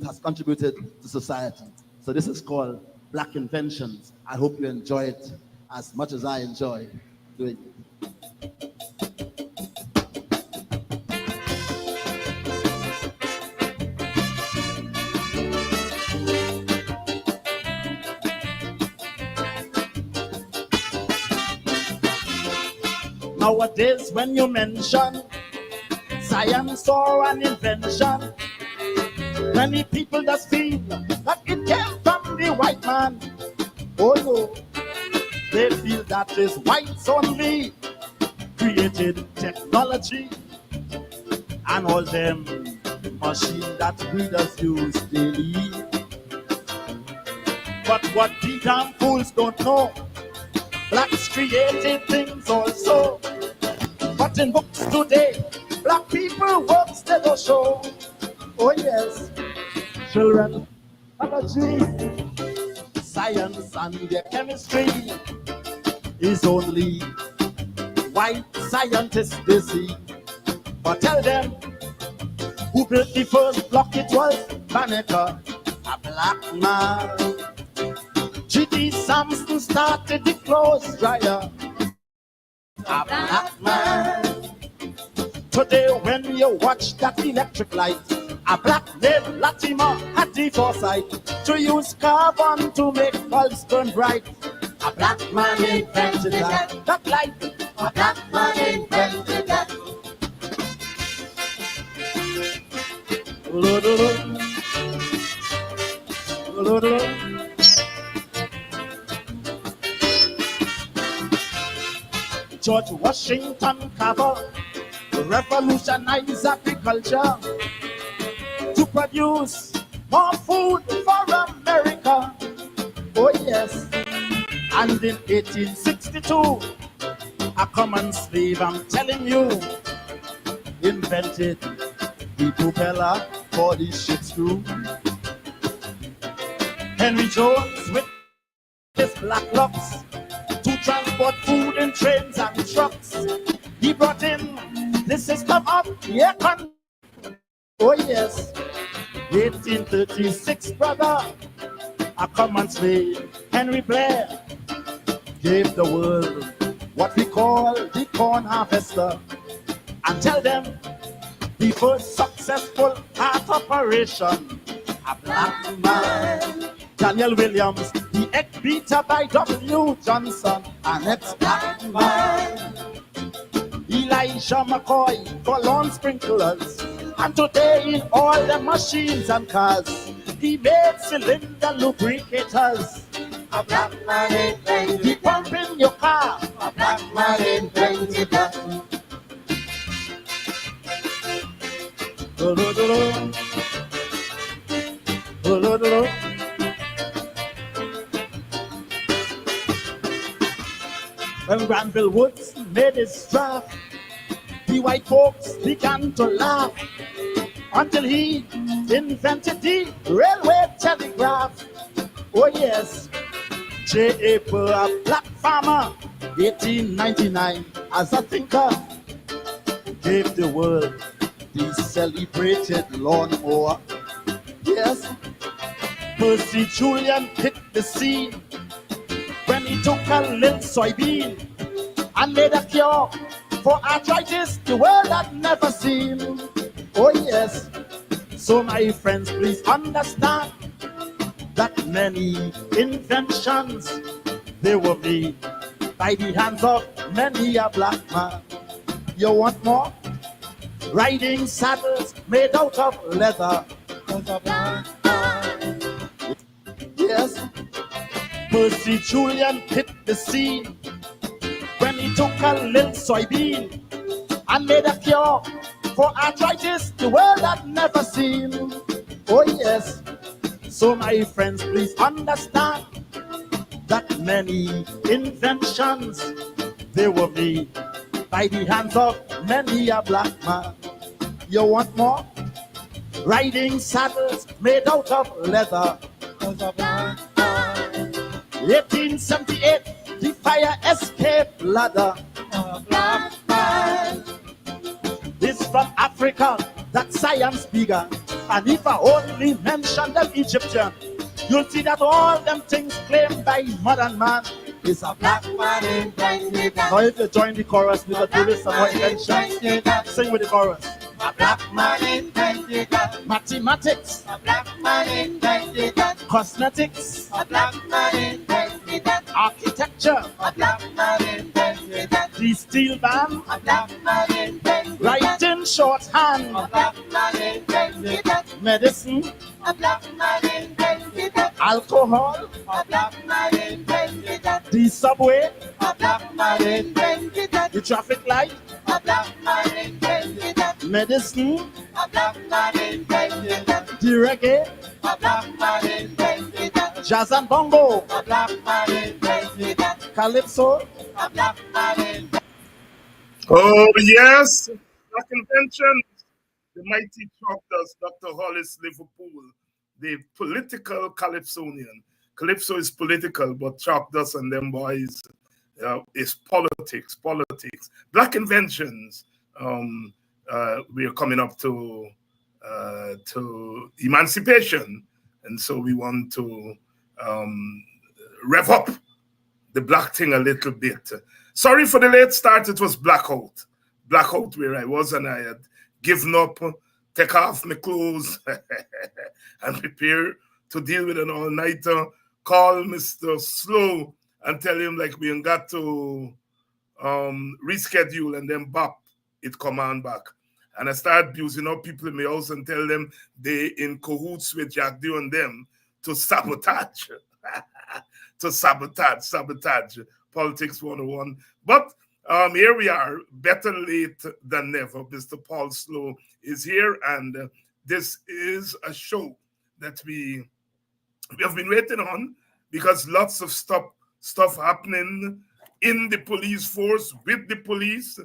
has contributed to society. So this is called Black Inventions. I hope you enjoy it as much as I enjoy doing it. Nowadays, when you mention science or an invention, many people just feel that it came from the white man. Oh no, they feel that is whites only created technology and all them machines that we just use daily. But what the damn fools don't know, blacks created things also. But in books today, black people works they don't show. Oh yes, children, biology, science and their chemistry is only white scientists they see. But tell them who built the first block, it was Banneker, a black man. G.D. Sampson started the clothes dryer, a black man. Today when you watch that electric light, a black named Latimer had the foresight to use carbon to make bulbs burn bright. A black man invented that light. A black man invented that. George Washington Carver revolutionized agriculture to produce more food for America. Oh yes. And in 1862, a common slave, I'm telling you, invented the propeller for the ship's crew. Henry Jones with his black locks to transport food in trains and trucks. He brought in the system of air conditioning. Oh yes, 1836, brother, a common slave, Henry Blair, gave the world what we call the corn harvester. And tell them the first successful heart operation, a black man. Daniel Williams, the egg beater by W. Johnson, an ex-black man. Elijah McCoy for lawn sprinklers. And today in all the machines and cars, he made cylinder lubricators. A black man invented. He pump in your car. A black man invented that. When Granville Woods made his draft, the white folks began to laugh until he invented the railway telegraph. Oh yes, J.A. Burr, a black farmer, 1899, as a thinker, gave the world the celebrated lawnmower. Yes, Percy Julian hit the scene when he took a little soybean and made a cure for arthritis the world had never seen. Oh yes, so my friends, please understand that many inventions, they were made by the hands of many a black man. You want more? Riding saddles made out of leather. Yes, Percy Julian hit the scene when he took a little soybean and made a cure for arthritis the world had never seen. Oh yes, So my friends, please understand that many inventions they were made by the hands of many a black man. You want more? Riding saddles made out of leather. 1878, the fire escape ladder. This from Africa, that science bigger. And if I only mention them Egyptian, you'll see that all them things claimed by modern man is a black man invented. Now if you join the chorus, we will do this some more inventions. Sing with the chorus. A black man invented mathematics. A black man invented cosmetics. A black man invented architecture. A black man invented the steel band. A black man invented writing shorthand. A black man invented medicine. A black man invented alcohol. A black man invented the subway. A black man invented the traffic light. A black man invented medicine. A black man invented the reggae. A black man invented jazz and bongo. A black man invented calypso. A black man invented. Oh yes, Black Inventions. The mighty chalked us, Dr. Hollis Liverpool, the political calypsonian. Calypso is political, but chalked us and them boys is politics. Black Inventions. We are coming up to emancipation, and so we want to rev up the black thing a little bit. Sorry for the late start. It was blackout where I was, and I had given up, take off my clothes, and prepare to deal with an all-nighter. Call Mr. Slowe and tell him like we ain't got to reschedule, and then bop, it come on back. And I start abusing up people in my house and tell them they in cahoots with Jack Dew and them to sabotage. Sabotage. Politics 101. But here we are, better late than never. Mr. Paul Slowe is here, and this is a show that we have been waiting on because lots of stuff happening in the police force, with the police,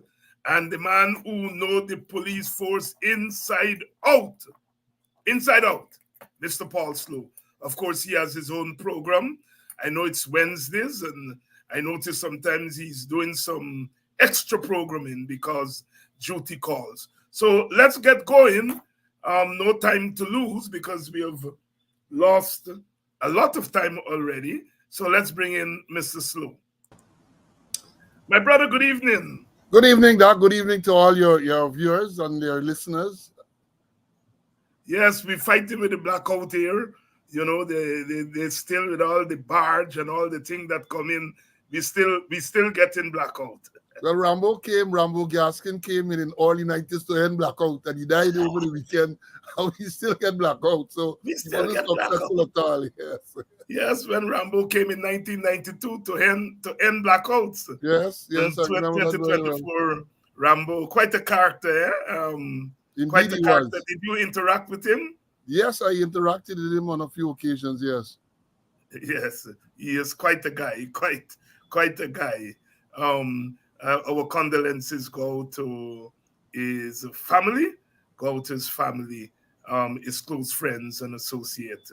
and the man who know the police force inside out, Mr. Paul Slowe. Of course, he has his own program. I know it's Wednesdays, and I notice sometimes he's doing some extra programming because duty calls. So let's get going. No time to lose because we have lost a lot of time already. So let's bring in Mr. Slowe. My brother, good evening. Good evening, Doc. Good evening to all your viewers and your listeners. Yes, we fighting with the blackout here. You know, they still with all the barge and all the thing that come in. We still getting blackout. Well, Rambo Gaskin came in early 90s to end blackout, and he died over the weekend, and we still get blackout. So we still get successful at all. Yes. Yes, when Rambo came in 1992 to end blackouts. Yes. In 2024, Rambo, quite a character. Indeed, quite a character. Did you interact with him? Yes, I interacted with him on a few occasions. Yes. Yes, he is quite a guy. Quite a guy. Our condolences go to his family, his close friends and associates.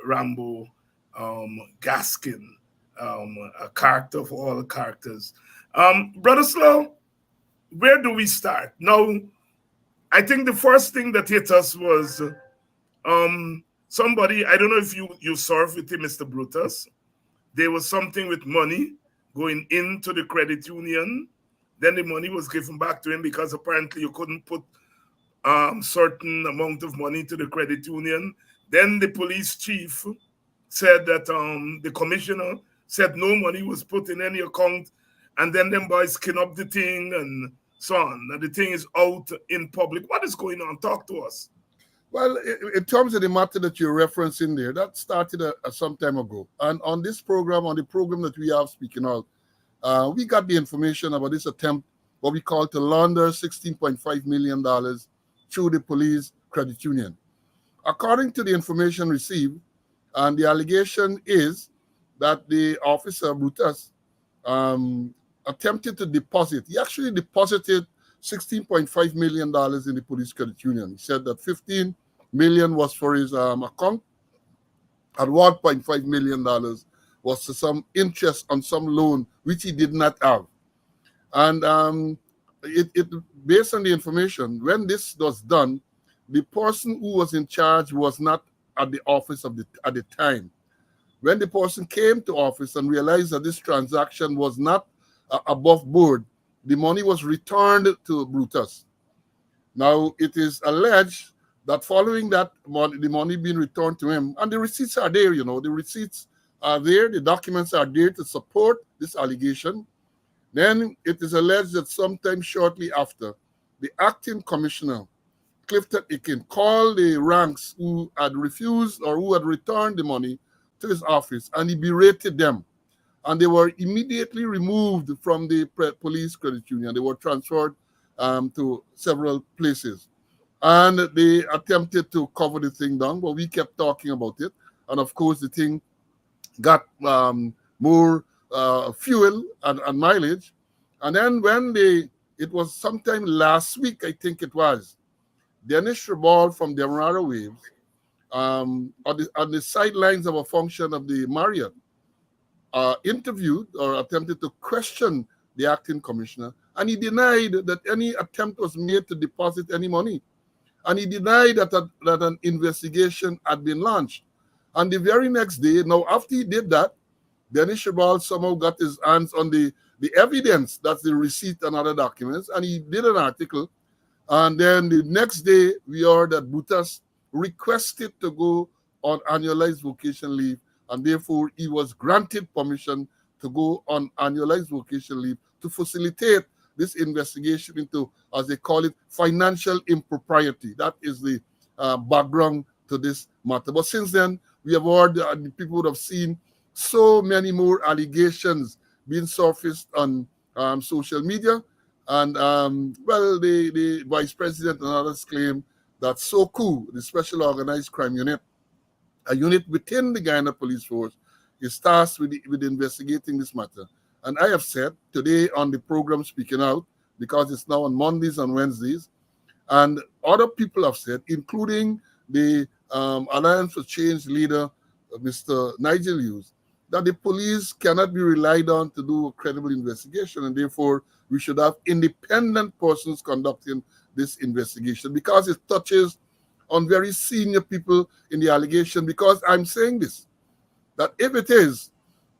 Rambo Gaskin, a character of all characters. Brother Slowe, where do we start? Now, I think the first thing that hit us was somebody, I don't know if you served with him, Mr. Brutus. There was something with money going into the credit union. Then the money was given back to him because apparently you couldn't put certain amount of money to the credit union. Then the police chief said that the commissioner said no money was put in any account, and then them boys skin up the thing and so on. Now the thing is out in public. What is going on? Talk to us. Well, in terms of the matter that you're referencing there, that started some time ago. And on this program, on the program that we have speaking out, we got the information about this attempt, what we call to launder $16.5 million through the police credit union. According to the information received, and the allegation is that the officer, Brutus, attempted to deposit. He actually deposited $16.5 million in the police credit union. He said that 15 million was for his account, and $1.5 million was to some interest on some loan which he did not have. And based on the information, when this was done, the person who was in charge was not at the office at the time. When the person came to office and realized that this transaction was not above board, the money was returned to Brutus. Now, it is alleged that following that, the money being returned to him, and the receipts are there, the receipts are there, the documents are there to support this allegation. Then it is alleged that sometime shortly after, the acting commissioner, Clifton Aiken, called the ranks who had refused or who had returned the money to his office, and he berated them. And they were immediately removed from the police credit union. They were transferred to several places. And they attempted to cover the thing down, but we kept talking about it. And of course, the thing got more fuel and mileage. And then when it was sometime last week, I think it was, Dennis Shriball from the Demerara Waves, on the sidelines of a function of the Marriott, interviewed or attempted to question the acting commissioner, and he denied that any attempt was made to deposit any money. And he denied that an investigation had been launched. And the very next day, now after he did that, Dennis Shriball somehow got his hands on the evidence, that's the receipt and other documents, and he did an article. And then the next day, we heard that Brutus requested to go on annualized vacation leave, and therefore he was granted permission to go on annualized vacation leave to facilitate this investigation into, as they call it, financial impropriety. That is the background to this matter. But since then, we have heard, the people would have seen so many more allegations being surfaced on social media. And, the vice president and others claim that SOCU, the Special Organized Crime Unit, a unit within the Guyana Police Force, is tasked with investigating this matter. And I have said today on the program Speaking Out, because it's now on Mondays and Wednesdays, and other people have said, including the Alliance for Change leader, Mr. Nigel Hughes, that the police cannot be relied on to do a credible investigation, and therefore we should have independent persons conducting this investigation, because it touches on very senior people in the allegation. Because I'm saying this, that if it is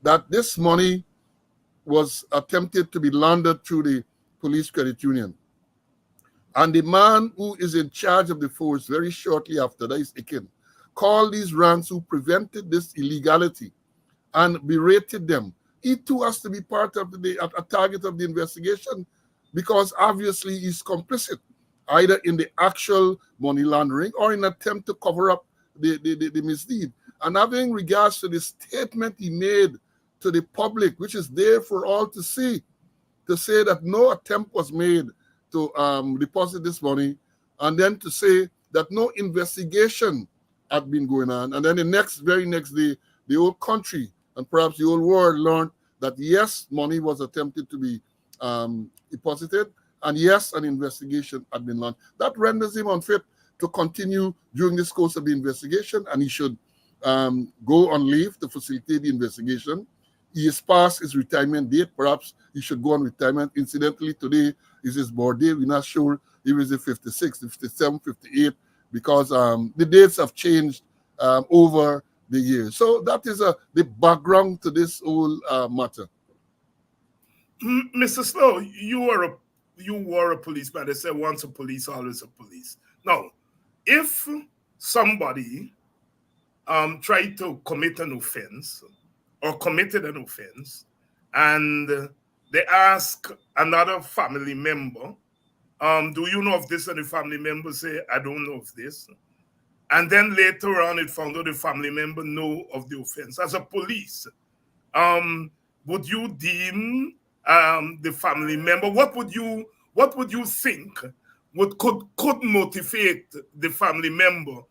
that this money was attempted to be laundered through the police credit union, and the man who is in charge of the force very shortly after, that is Aiken, called these ranks who prevented this illegality and berated them, he too has to be part of a target of the investigation, because obviously he's complicit, either in the actual money laundering or in an attempt to cover up the misdeed. And having regards to the statement he made to the public, which is there for all to see, to say that no attempt was made to deposit this money, and then to say that no investigation had been going on. And then the very next day, the whole country and perhaps the whole world learned that yes, money was attempted to be deposited, and yes, an investigation had been launched. That renders him unfit to continue during this course of the investigation, and he should go on leave to facilitate the investigation. He is past his retirement date. Perhaps he should go on retirement. Incidentally, today is his birthday. We're not sure if it's 56, 57, 58, because the dates have changed over the years. So that is the background to this whole matter. Mr. Slowe, you were a policeman. They say once a police, always a police. Now, if somebody tried to commit an offense or committed an offense, and they ask another family member, do you know of this? And the family member say, I don't know of this. And then later on, it found out the family member know of the offense. As a police, would you deem the family member? What would you think could motivate the family member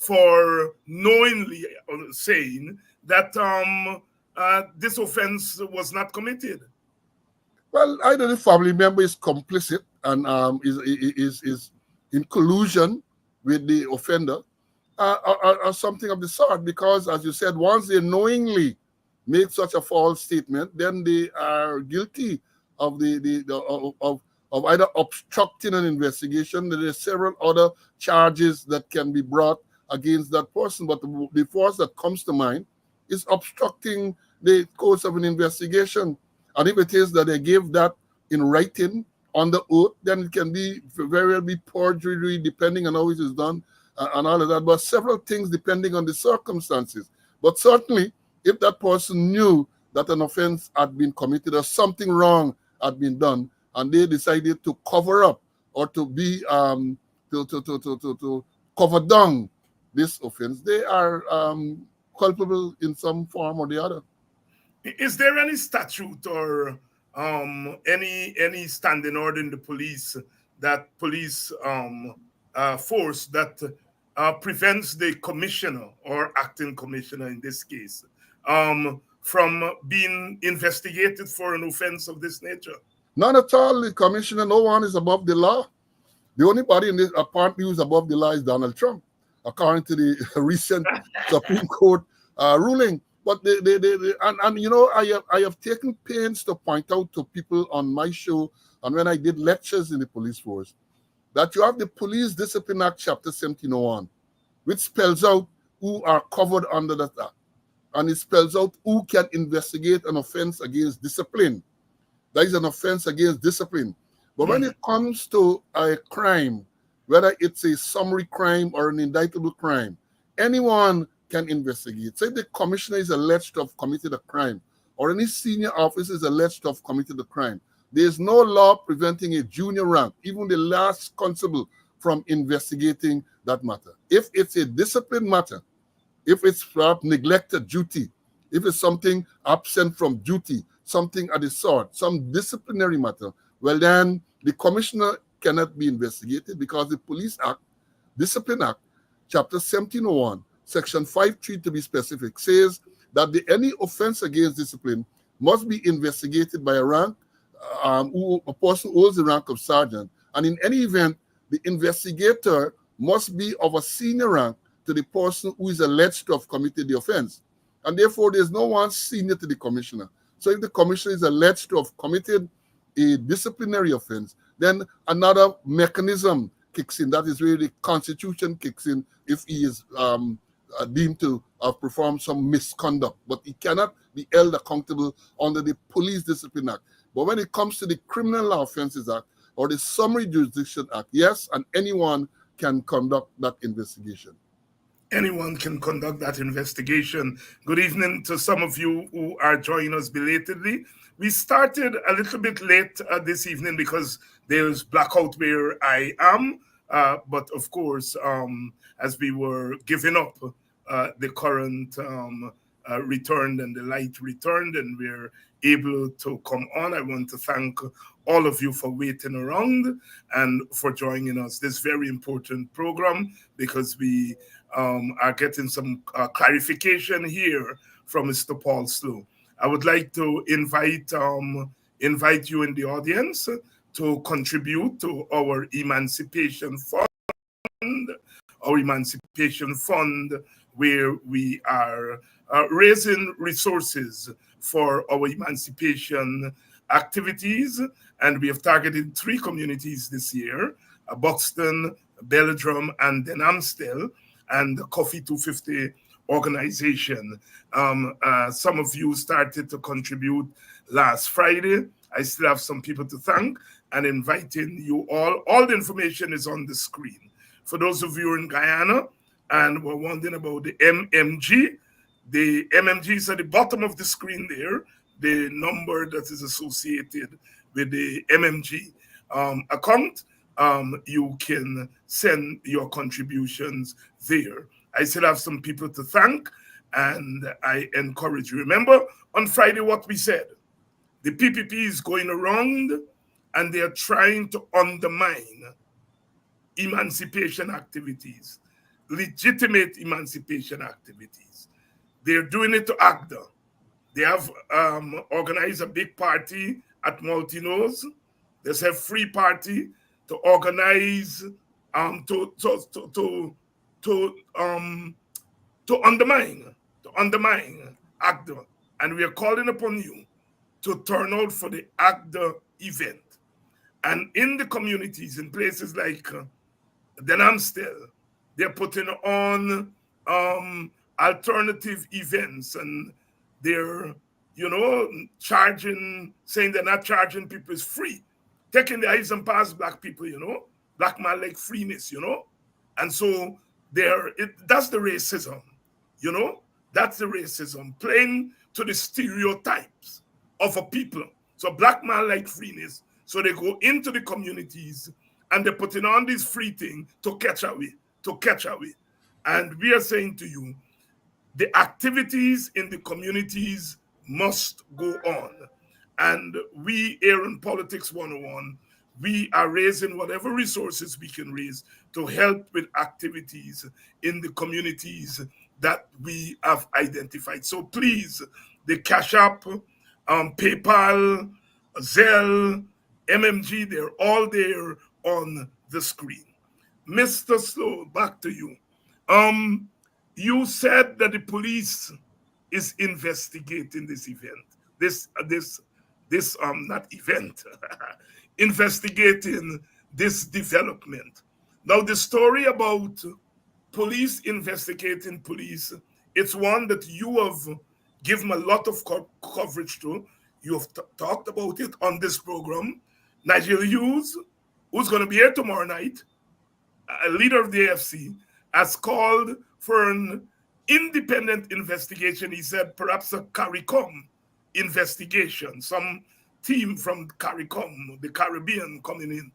for knowingly saying that this offense was not committed? Well, either the family member is complicit and is in collusion with the offender, or something of the sort, because, as you said, once they knowingly make such a false statement, then they are guilty of of either obstructing an investigation. There are several other charges that can be brought against that person, but the first that comes to mind is obstructing the course of an investigation. And if it is that they give that in writing on the oath, then it can be very well be perjury, depending on how it is done, and all of that. But several things depending on the circumstances. But certainly, if that person knew that an offense had been committed or something wrong had been done, and they decided to cover up or to be to cover down this offense, they are culpable in some form or the other. Is there any statute or any standing order in the police that police force that prevents the commissioner or acting commissioner in this case from being investigated for an offense of this nature? None at all. The commissioner, no one is above the law. The only body in this apparently who is above the law is Donald Trump, according to the recent Supreme Court ruling. But and you know, I have taken pains to point out to people on my show and when I did lectures in the police force that you have the Police Discipline Act, Chapter 1701, which spells out who are covered under that act, and it spells out who can investigate an offense against discipline. That is an offense against discipline. But when it comes to a crime, whether it's a summary crime or an indictable crime, anyone can investigate. Say the commissioner is alleged to have committed a crime, or any senior officer is alleged to have committed a crime. There is no law preventing a junior rank, even the last constable, from investigating that matter. If it's a discipline matter, if it's perhaps neglected duty, if it's something absent from duty, something of the sort, some disciplinary matter, well then the commissioner cannot be investigated because the Police Act, Discipline Act, Chapter 1701, Section 5.3 to be specific, says that any offense against discipline must be investigated by a rank, a person who holds the rank of sergeant. And in any event, the investigator must be of a senior rank to the person who is alleged to have committed the offense. And therefore, there's no one senior to the commissioner. So if the commissioner is alleged to have committed a disciplinary offense, then another mechanism kicks in. That is where the Constitution kicks in if he is deemed to have performed some misconduct. But he cannot be held accountable under the Police Discipline Act. But when it comes to the Criminal Law Offences Act or the Summary Jurisdiction Act, yes, and anyone can conduct that investigation. Anyone can conduct that investigation. Good evening to some of you who are joining us belatedly. We started a little bit late this evening because there's blackout where I am. But of course, as we were giving up, the current returned and the light returned and we're able to come on. I want to thank all of you for waiting around and for joining us. This very important program because we are getting some clarification here from Mr. Paul Slowe. I would like to invite you in the audience to contribute to our Emancipation Fund, where we are raising resources for our emancipation activities. And we have targeted 3 communities this year, Buxton, Belladrum, and then Amstel, and the Coffee 250 organization. Some of you started to contribute last Friday. I still have some people to thank and inviting you all. All the information is on the screen. For those of you in Guyana and were wondering about the MMG is at the bottom of the screen there, the number that is associated with the MMG account. You can send your contributions there. I still have some people to thank, and I encourage you. Remember on Friday what we said. The PPP is going around, and they are trying to undermine emancipation activities. legitimate emancipation activities. They're doing it to Agda. They have organized a big party at Maltino's. There's a free party to organize to undermine Agda. And we are calling upon you to turn out for the Agda event. And in the communities, in places like Denamstel, they're putting on alternative events, and they're, saying they're not charging people is free, taking the eyes and past black people, black man like freeness, and so that's the racism, that's the racism, playing to the stereotypes of a people. So black man like freeness, so they go into the communities and they're putting on this free thing to catch away. And we are saying to you, the activities in the communities must go on. And we here in Politics 101, we are raising whatever resources we can raise to help with activities in the communities that we have identified. So please, the Cash App, PayPal, Zelle, MMG, they're all there on the screen. Mr. Slowe, back to you. You said that the police is investigating this event, investigating this development. Now, the story about police investigating police, it's one that you have given a lot of coverage to. You have talked about it on this program. Nigel Hughes, who's going to be here tomorrow night, a leader of the AFC, has called for an independent investigation. He said perhaps a CARICOM investigation, some team from CARICOM, the Caribbean, coming in.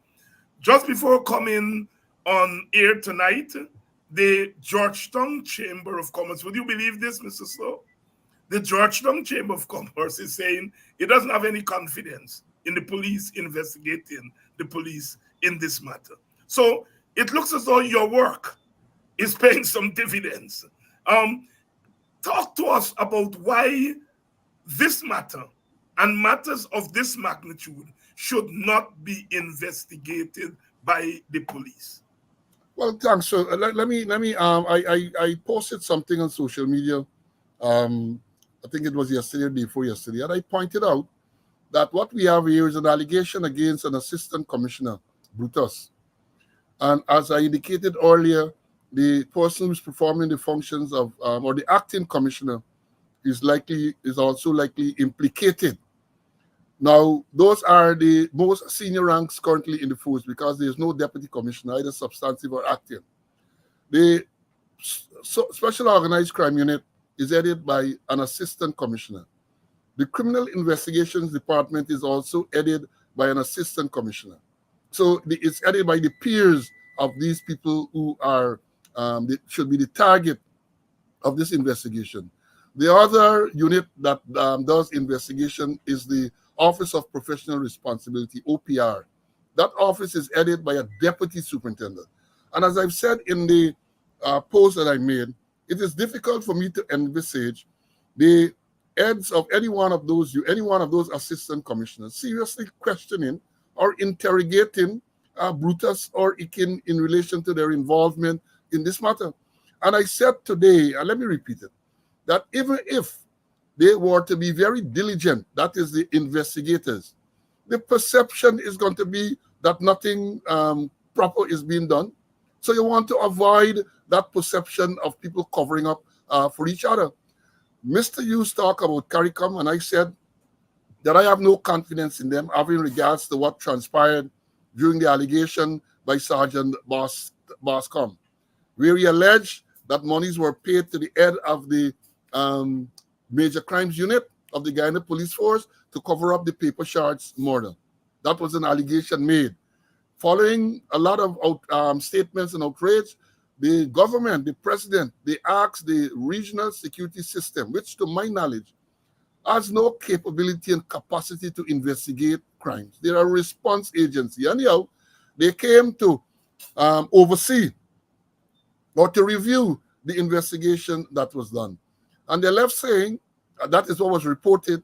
Just before coming on air tonight, the Georgetown Chamber of Commerce, would you believe this, Mr. Slowe? The Georgetown Chamber of Commerce is saying it doesn't have any confidence in the police investigating the police in this matter. So it looks as though your work is paying some dividends. Talk to us about why this matter and matters of this magnitude should not be investigated by the police. Well, thanks. So let me. I posted something on social media. I think it was yesterday or before yesterday, and I pointed out that what we have here is an allegation against an assistant commissioner, Brutus. And as I indicated earlier, the person who's performing the functions of, or the acting commissioner, is also likely implicated. Now, those are the most senior ranks currently in the force because there's no deputy commissioner, either substantive or acting. The Special Organized Crime Unit is headed by an assistant commissioner. The Criminal Investigations Department is also headed by an assistant commissioner. So it's headed by the peers of these people who are should be the target of this investigation. The other unit that does investigation is the Office of Professional Responsibility, OPR. That office is headed by a deputy superintendent. And as I've said in the post that I made, it is difficult for me to envisage the heads of any one of those assistant commissioners seriously questioning or interrogating Brutus or Ikin in relation to their involvement in this matter. And I said today, and let me repeat it, that even if they were to be very diligent, that is the investigators, the perception is going to be that nothing proper is being done. So you want to avoid that perception of people covering up for each other. Mr. Hughes talked about CARICOM, and I said that I have no confidence in them having regards to what transpired during the allegation by Sergeant Boscom, where he alleged that monies were paid to the head of the Major Crimes Unit of the Guyana Police Force to cover up the Paper Shards murder. That was an allegation made. Following a lot of statements and outrage, the government, the president, they asked the regional security system, which to my knowledge has no capability and capacity to investigate crimes. They are a response agency. Anyhow, they came to oversee or to review the investigation that was done. And they left saying, that is what was reported,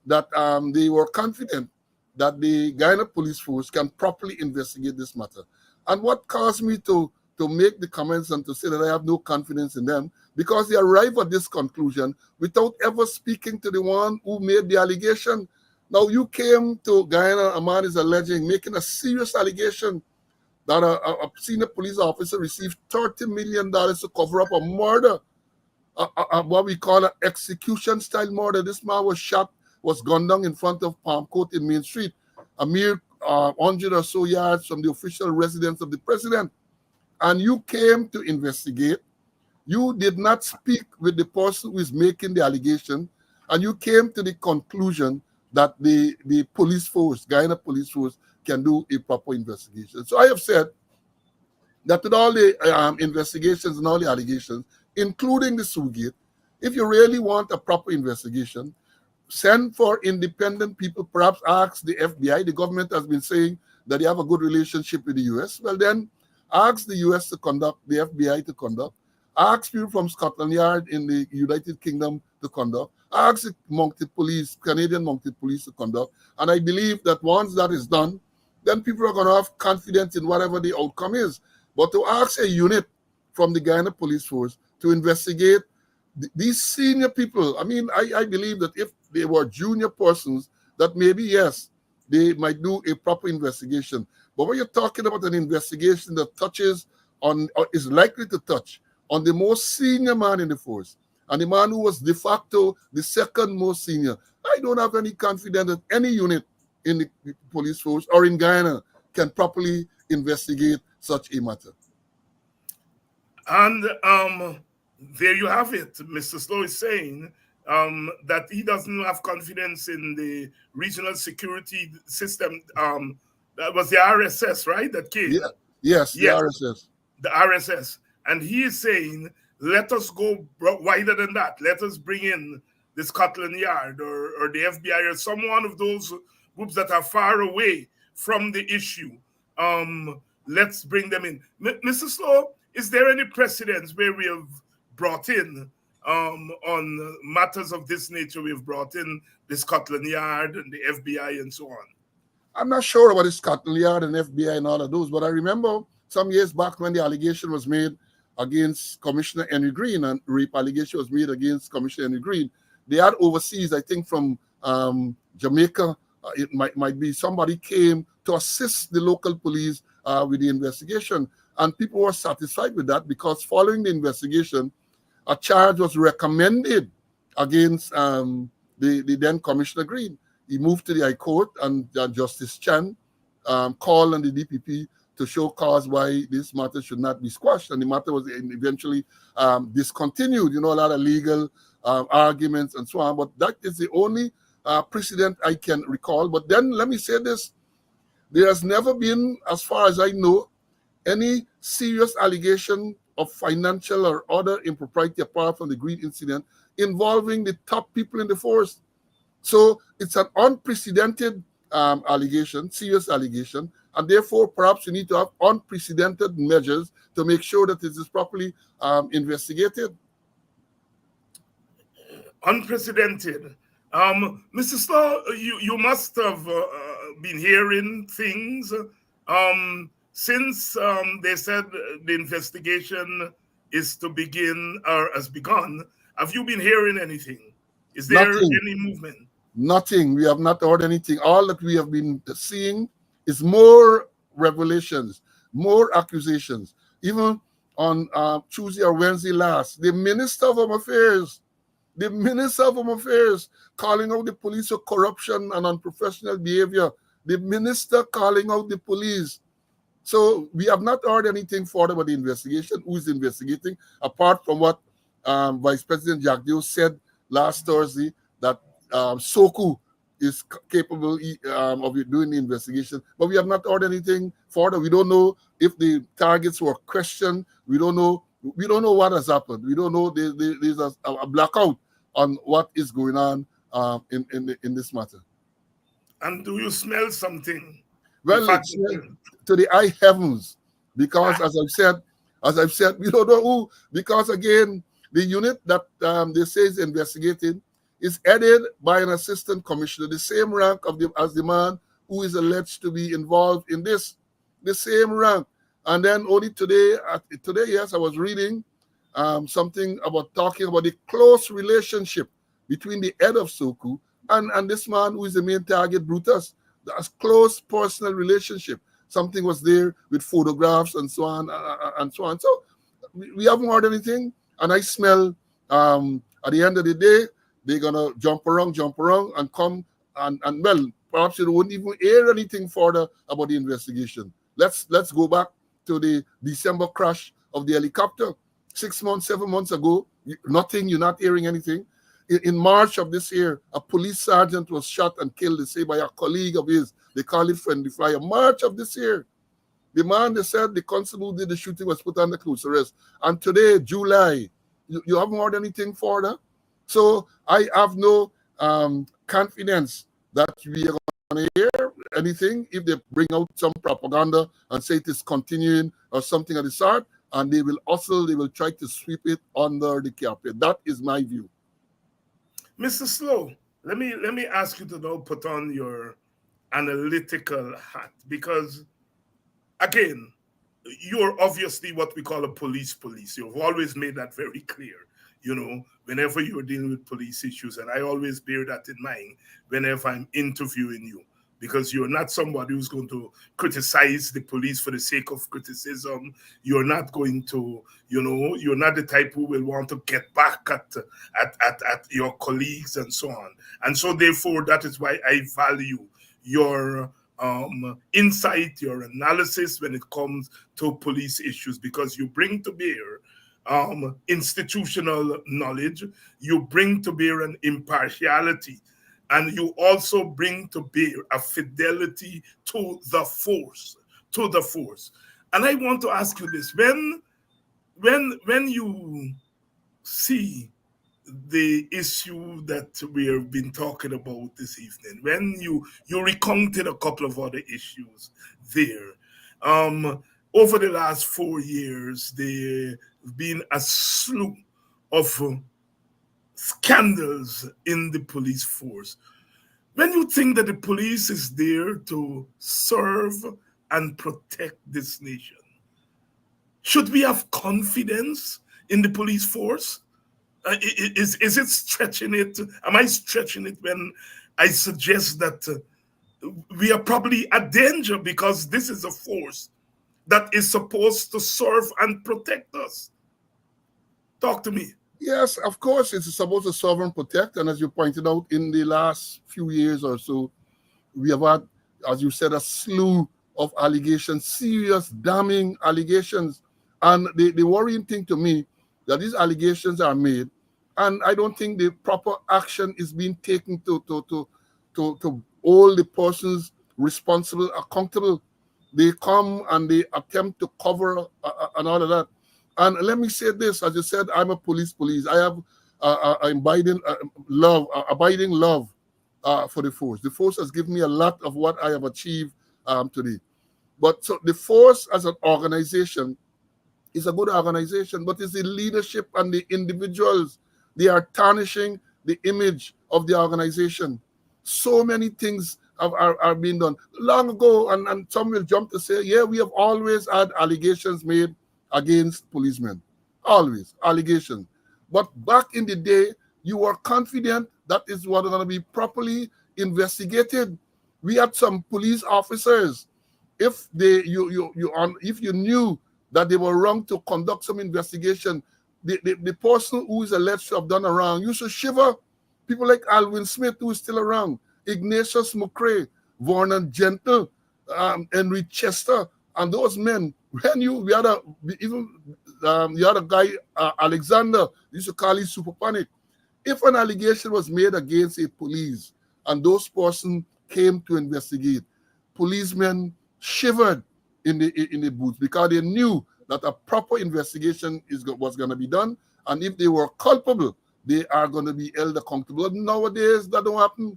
that they were confident that the Guyana Police Force can properly investigate this matter. And what caused me to make the comments and to say that I have no confidence in them, because they arrived at this conclusion without ever speaking to the one who made the allegation. Now, you came to Guyana, a man is alleging, making a serious allegation that a senior police officer received $30 million to cover up a murder, what we call an execution-style murder. This man was shot, was gunned down in front of Palm Court in Main Street, a mere 100 or so yards from the official residence of the president. And you came to investigate. You did not speak with the person who is making the allegation, and you came to the conclusion that the police force, Guyana Police Force, can do a proper investigation. So I have said that with all the investigations and all the allegations, including the Slowe, if you really want a proper investigation, send for independent people, perhaps ask the FBI. The government has been saying that they have a good relationship with the U.S. Well, then ask the U.S. to conduct, the FBI to conduct, ask people from Scotland Yard in the United Kingdom to conduct, ask the mounted police, Canadian mounted police to conduct. And I believe that once that is done, then people are going to have confidence in whatever the outcome is. But to ask a unit from the Guyana Police Force to investigate these senior people, I mean, I believe that if they were junior persons, that maybe, yes, they might do a proper investigation. But when you're talking about an investigation that touches on, or is likely to touch on the most senior man in the force, and the man who was de facto the second most senior, I don't have any confidence that any unit in the police force or in Guyana can properly investigate such a matter. And there you have it. Mr. Slowe is saying that he doesn't have confidence in the regional security system. That was the RSS, right? That came. Yeah. Yes, the RSS. The RSS. And he is saying, let us go wider than that. Let us bring in the Scotland Yard or the FBI or some one of those groups that are far away from the issue. Let's bring them in. Mr. Slowe, is there any precedents where we have brought in on matters of this nature? We've brought in the Scotland Yard and the FBI and so on. I'm not sure about the Scotland Yard and FBI and all of those, but I remember some years back when the allegation was made against Commissioner Henry Green, and rape allegation was made against Commissioner Henry Green. They had overseas, I think from Jamaica, it might be somebody came to assist the local police with the investigation. And people were satisfied with that because following the investigation, a charge was recommended against the then Commissioner Green. He moved to the High Court, and Justice Chan called on the DPP to show cause why this matter should not be squashed. And the matter was eventually discontinued. You know, a lot of legal arguments and so on. But that is the only precedent I can recall. But then let me say this. There has never been, as far as I know, any serious allegation of financial or other impropriety apart from the Green incident involving the top people in the force. So it's an unprecedented allegation, serious allegation, and therefore perhaps we need to have unprecedented measures to make sure that it is properly investigated. Unprecedented. Mr. Slowe, you must have been hearing things since they said the investigation is to begin or has begun. Have you been hearing anything? Is there any movement? Nothing. We have not heard anything. All that we have been seeing is more revelations, more accusations. Even on Tuesday or Wednesday last, the Minister of Home Affairs, calling out the police for corruption and unprofessional behavior. The minister calling out the police. So we have not heard anything further about the investigation. Who is investigating? Apart from what Vice President Jack Dio said last Thursday, that SOCU is capable of doing the investigation. But we have not heard anything further. We don't know if the targets were questioned. We don't know what has happened. We don't know. There's a blackout on what is going on in this matter. And do you smell something? Well, to the high heavens, because as I've said, As I've said, we don't know who, because again, the unit that they say is investigating is headed by an assistant commissioner, the same rank as the man who is alleged to be involved in this, the same rank. And then only today, yes, I was reading something about talking about the close relationship between the head of SOCU and this man who is the main target, Brutus. That's close personal relationship. Something was there with photographs and so on and so on. So we haven't heard anything, and I smell at the end of the day they're gonna jump around and come and well, perhaps you wouldn't even hear anything further about the investigation. Let's go back to the December crash of the helicopter 6 months, 7 months ago. Nothing. You're not hearing anything. In March of this year, a police sergeant was shot and killed, they say, by a colleague of his. They call it friendly fire. March of this year. The man, they said, the constable who did the shooting was put under close arrest. And today, July, you haven't heard anything further? So I have no confidence that we are going to hear anything if they bring out some propaganda and say it is continuing or something of the sort, and they will try to sweep it under the carpet. That is my view. Mr. Slowe, let me ask you to now put on your analytical hat, because again, you're obviously what we call a police. You've always made that very clear, whenever you're dealing with police issues, and I always bear that in mind whenever I'm interviewing you, because you're not somebody who's going to criticize the police for the sake of criticism. You're not going to, you're not the type who will want to get back at your colleagues and so on. And so therefore, that is why I value your insight, your analysis when it comes to police issues, because you bring to bear institutional knowledge, you bring to bear an impartiality, and you also bring to bear a fidelity to the force. And I want to ask you this: when you see the issue that we have been talking about this evening, when you recounted a couple of other issues there, over the last 4 years, there have been a slew of scandals in the police force. When you think that the police is there to serve and protect this nation, should we have confidence in the police force? Is it stretching it? Am I stretching it when I suggest that we are probably a danger, because this is a force that is supposed to serve and protect us? Talk to me. Yes, of course, it's supposed to serve and protect. And as you pointed out, in the last few years or so, we have had, as you said, a slew of allegations, serious, damning allegations. And the worrying thing to me, that these allegations are made, and I don't think the proper action is being taken to hold the persons responsible accountable. They come and they attempt to cover and all of that. And let me say this: as you said, I'm a police. I have abiding love for the force. The force has given me a lot of what I have achieved today. But so the force as an organization is a good organization, but it's the leadership and the individuals. They are tarnishing the image of the organization. So many things are being done long ago, and some will jump to say, yeah, we have always had allegations made against policemen. Always allegations. But back in the day, you were confident that is what is going to be properly investigated. We had some police officers, if you knew that they were wrong to conduct some investigation, the person who is alleged to have done wrong used to shiver. People like Alwyn Smith, who is still around, Ignatius McCrae, Vernon Gentle, Henry Chester, and those men. When you had a guy, Alexander, used to call him Super Panic. If an allegation was made against a police and those persons came to investigate, policemen shivered in the booth, because they knew that a proper investigation was going to be done, and if they were culpable, they are going to be held accountable. But nowadays, that don't happen.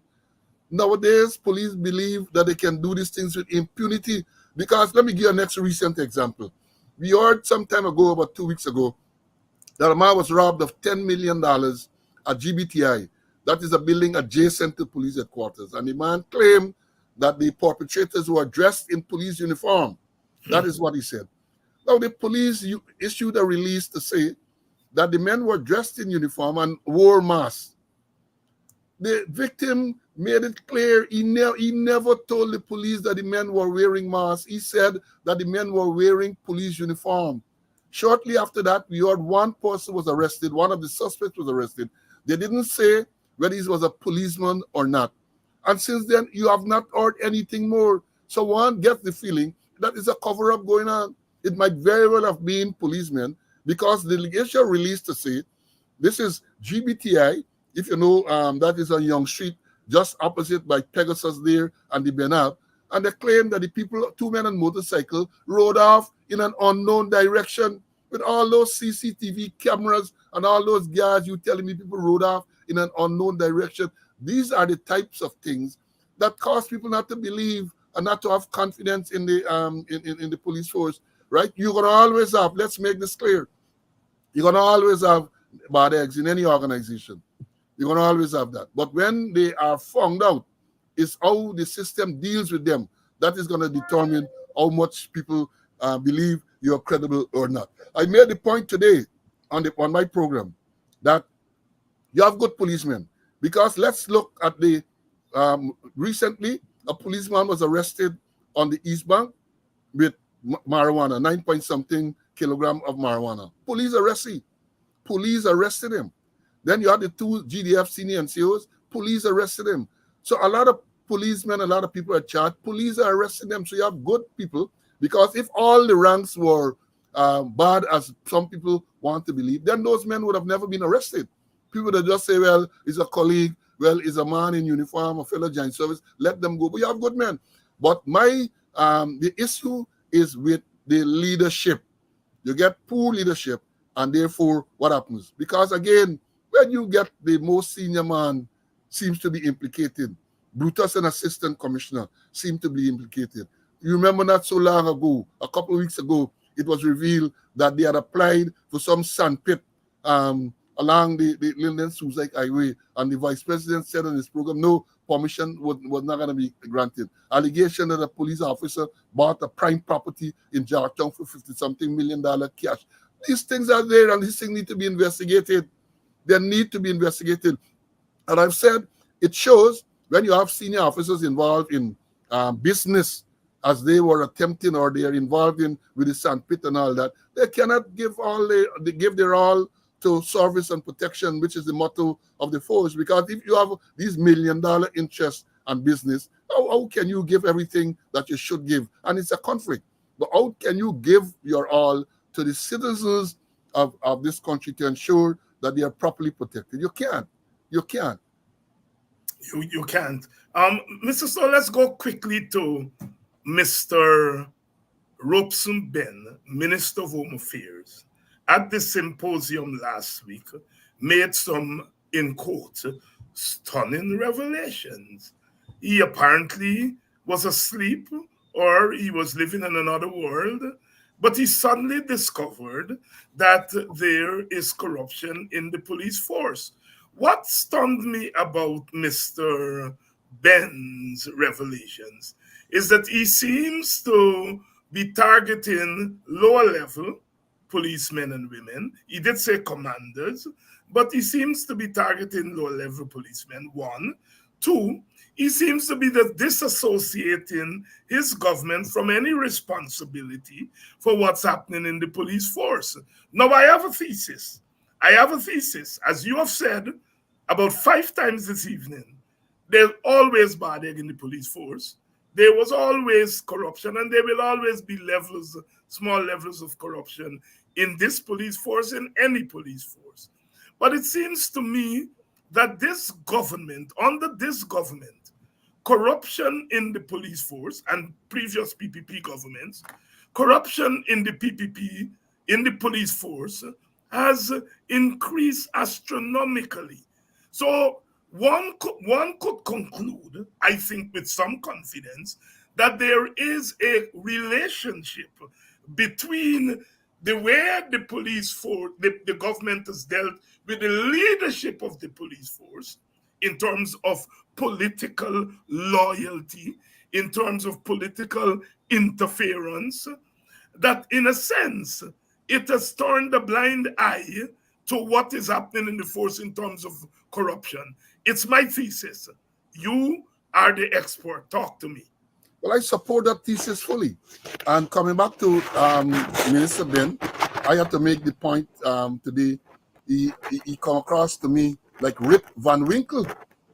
Nowadays, police believe that they can do these things with impunity, because let me give you a next recent example. We heard some time ago, about 2 weeks ago, that a man was robbed of $10 million at GBTI. That is a building adjacent to police headquarters. And the man claimed that the perpetrators were dressed in police uniform. That is what he said. Now, the police issued a release to say that the men were dressed in uniform and wore masks. The victim made it clear he never told the police that the men were wearing masks. He said that the men were wearing police uniform. Shortly after that, we heard one person was arrested. One of the suspects was arrested. They didn't say whether he was a policeman or not. And since then, you have not heard anything more. So one gets the feeling that it's a cover-up going on. It might very well have been policemen, because the delegation released to say, this is GBTI, if you know, that is on Young Street, just opposite by Pegasus there and the Benab. And they claim that the people, 2 men on motorcycle, rode off in an unknown direction with all those CCTV cameras and all those guards. You telling me people rode off in an unknown direction? These are the types of things that cause people not to believe and not to have confidence in the police force, right? You're going to always have, let's make this clear, you're going to always have bad eggs in any organization. You're going to always have that. But when they are found out, it's how the system deals with them that is going to determine how much people believe you're credible or not. I made the point today on my program that you have good policemen, because let's look at the recently a policeman was arrested on the East Bank with marijuana, 9-point-something kilogram of marijuana. Police arrested him. Then you had the 2 GDF senior NCOs. Police arrested him. So a lot of policemen, a lot of people are charged. Police are arresting them. So you have good people, because if all the ranks were bad, as some people want to believe, then those men would have never been arrested. People that just say, well, he's a colleague, well, he's a man in uniform, a fellow joint service, let them go. But you have good men. But the issue is with the leadership. You get poor leadership, and therefore what happens? Because again, when you get the most senior man seems to be implicated, Brutus, an assistant commissioner, seem to be implicated. You remember not so long ago, a couple of weeks ago, it was revealed that they had applied for some sandpit along the Hinds'Sight Highway, and the vice president said on his program, no, permission was not going to be granted. Allegation that a police officer bought a prime property in Georgetown for $50-something million cash. These things are there, and these things need to be investigated. They need to be investigated. And I've said it shows when you have senior officers involved in business, as they were attempting, or they are involved in with the sandpit and all that, they cannot give their all to service and protection, which is the motto of the force. Because if you have these $1 million interests and business, how can you give everything that you should give? And it's a conflict. But how can you give your all to the citizens of this country to ensure that they are properly protected? You can't. You can't. You can't. Mr. Slowe, let's go quickly to Mr. Robeson Ben, Minister of Home Affairs, at the symposium last week, made some, in quote, stunning revelations. He apparently was asleep, or he was living in another world, but he suddenly discovered that there is corruption in the police force. What stunned me about Mr. Ben's revelations is that he seems to be targeting lower level policemen and women. He did say commanders, but he seems to be targeting lower level policemen, 1. 2, he seems to be disassociating his government from any responsibility for what's happening in the police force. Now, I have a thesis. As you have said about 5 times this evening, there's always bad egg in the police force. There was always corruption, and there will always be small levels of corruption in this police force, in any police force. But it seems to me that this government, under this government, corruption in the police force and previous PPP governments, corruption in the PPP, in the police force, has increased astronomically. So one could conclude, I think with some confidence, that there is a relationship between the way the police force, the government has dealt with the leadership of the police force in terms of political loyalty, in terms of political interference, that in a sense, it has turned a blind eye to what is happening in the force in terms of corruption. It's my thesis. You are the expert. Talk to me. Well, I support that thesis fully. And coming back to Minister Ben, I have to make the point today. He come across to me like Rip Van Winkle.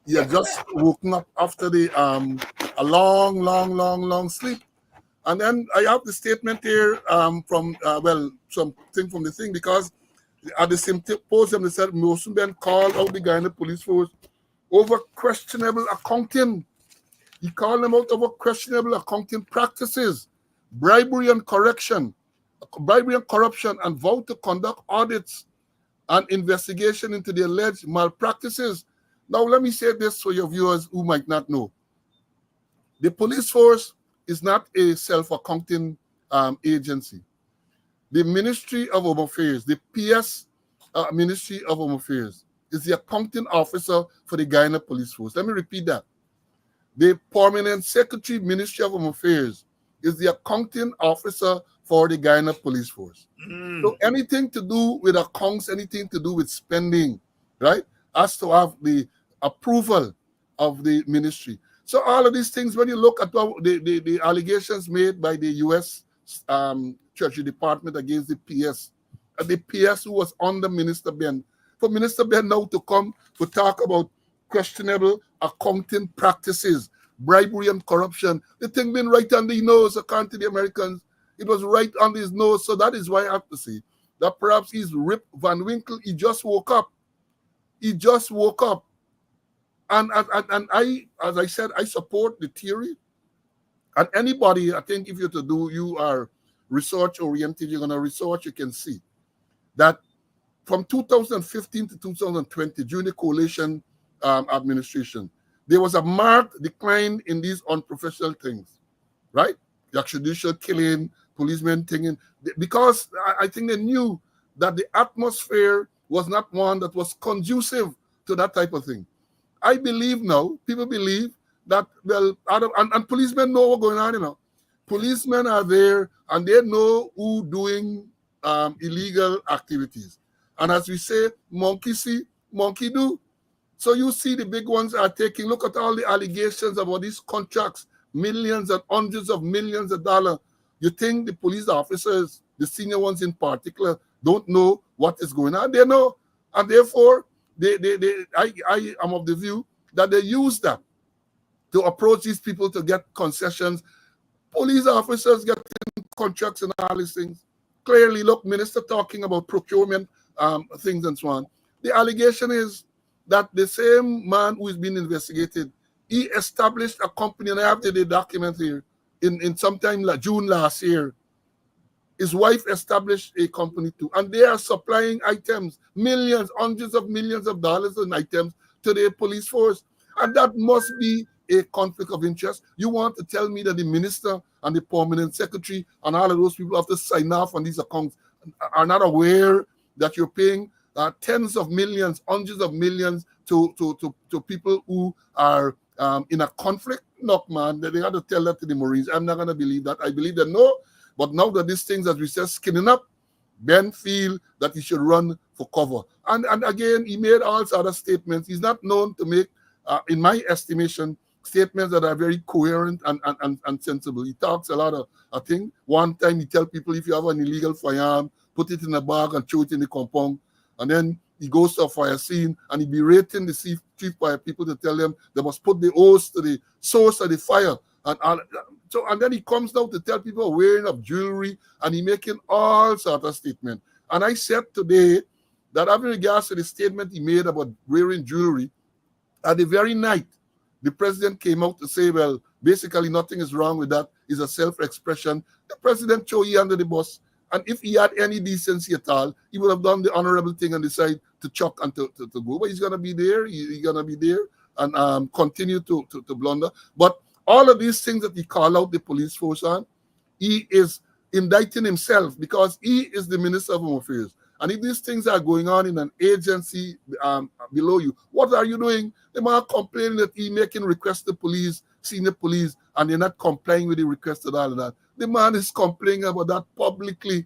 He had just woken up after the a long sleep. And then I have the statement here from something from the thing, because at the symposium they said Mosun Ben called out the Guyana police force over questionable accounting. He called them out over questionable accounting practices, bribery and corruption, and vowed to conduct audits and investigation into the alleged malpractices. Now, let me say this for your viewers who might not know. The police force is not a self-accounting agency. The Ministry of Home Affairs, the PS Ministry of Home Affairs, is the accounting officer for the Guyana Police Force. Let me repeat that. The Permanent Secretary, Ministry of Home Affairs, is the accounting officer for the Guyana Police Force. So anything to do with accounts, anything to do with spending, right, has to have the approval of the ministry. So all of these things, when you look at the allegations made by the U.S. Treasury Department against the PS who was under Minister Ben, for Minister Ben now to come to talk about questionable accounting practices, bribery and corruption, the thing been right under his nose, according to the Americans. It was right under his nose. So that is why I have to say that perhaps he's Rip Van Winkle. He just woke up. He just woke up. And I, as I said, I support the theory. And anybody, I think if you are research oriented, you're going to research, you can see that from 2015 to 2020, during the coalition administration, there was a marked decline in these unprofessional things, right? The extrajudicial killing, policemen thinking, because I think they knew that the atmosphere was not one that was conducive to that type of thing. I believe now, people believe that, well, and policemen know what's going on, you know. Policemen are there and they know who doing illegal activities. And as we say, monkey see, monkey do. So you see the big ones are taking, look at all the allegations about these contracts, millions and hundreds of millions of dollars. You think the police officers, the senior ones in particular, don't know what is going on? They know. And therefore, I am of the view that they use that to approach these people to get concessions. Police officers getting contracts and all these things. Clearly, look, minister talking about procurement things and so on. The allegation is that the same man who is being investigated, he established a company, and I have the document here, in sometime like June last year. His wife established a company too, and they are supplying items, millions, hundreds of millions of dollars in items to the police force. And that must be a conflict of interest. You want to tell me that the minister and the permanent secretary and all of those people have to sign off on these accounts are not aware that you're paying tens of millions, hundreds of millions to people who are in a conflict? Look, man, they got to tell that to the Marines. I'm not going to believe that. I believe that no. But now that these things, as we said, skinning up, Ben feel that he should run for cover. And again, he made all sorts of statements. He's not known to make, in my estimation, statements that are very coherent and sensible. He talks a lot of, I think, one time he tell people, if you have an illegal firearm, put it in a bag and throw it in the compound. And then he goes to a fire scene and he berating the chief fire people to tell them they must put the hose to the source of the fire. And then he comes down to tell people wearing of jewelry, and he making all sorts of statements. And I said today that having regards to the statement he made about wearing jewelry, at the very night, the president came out to say, well, basically nothing is wrong with that. It's a self-expression. The president threw you under the bus. And if he had any decency at all, he would have done the honorable thing and decided to chuck and to go. But he's going to be there. He's going to be there and continue to blunder. But all of these things that he call out the police force on, he is indicting himself because he is the Minister of Home Affairs. And if these things are going on in an agency below you, what are you doing? The man complaining that he making requests to police, senior police, and they're not complying with the request and all of that. The man is complaining about that publicly.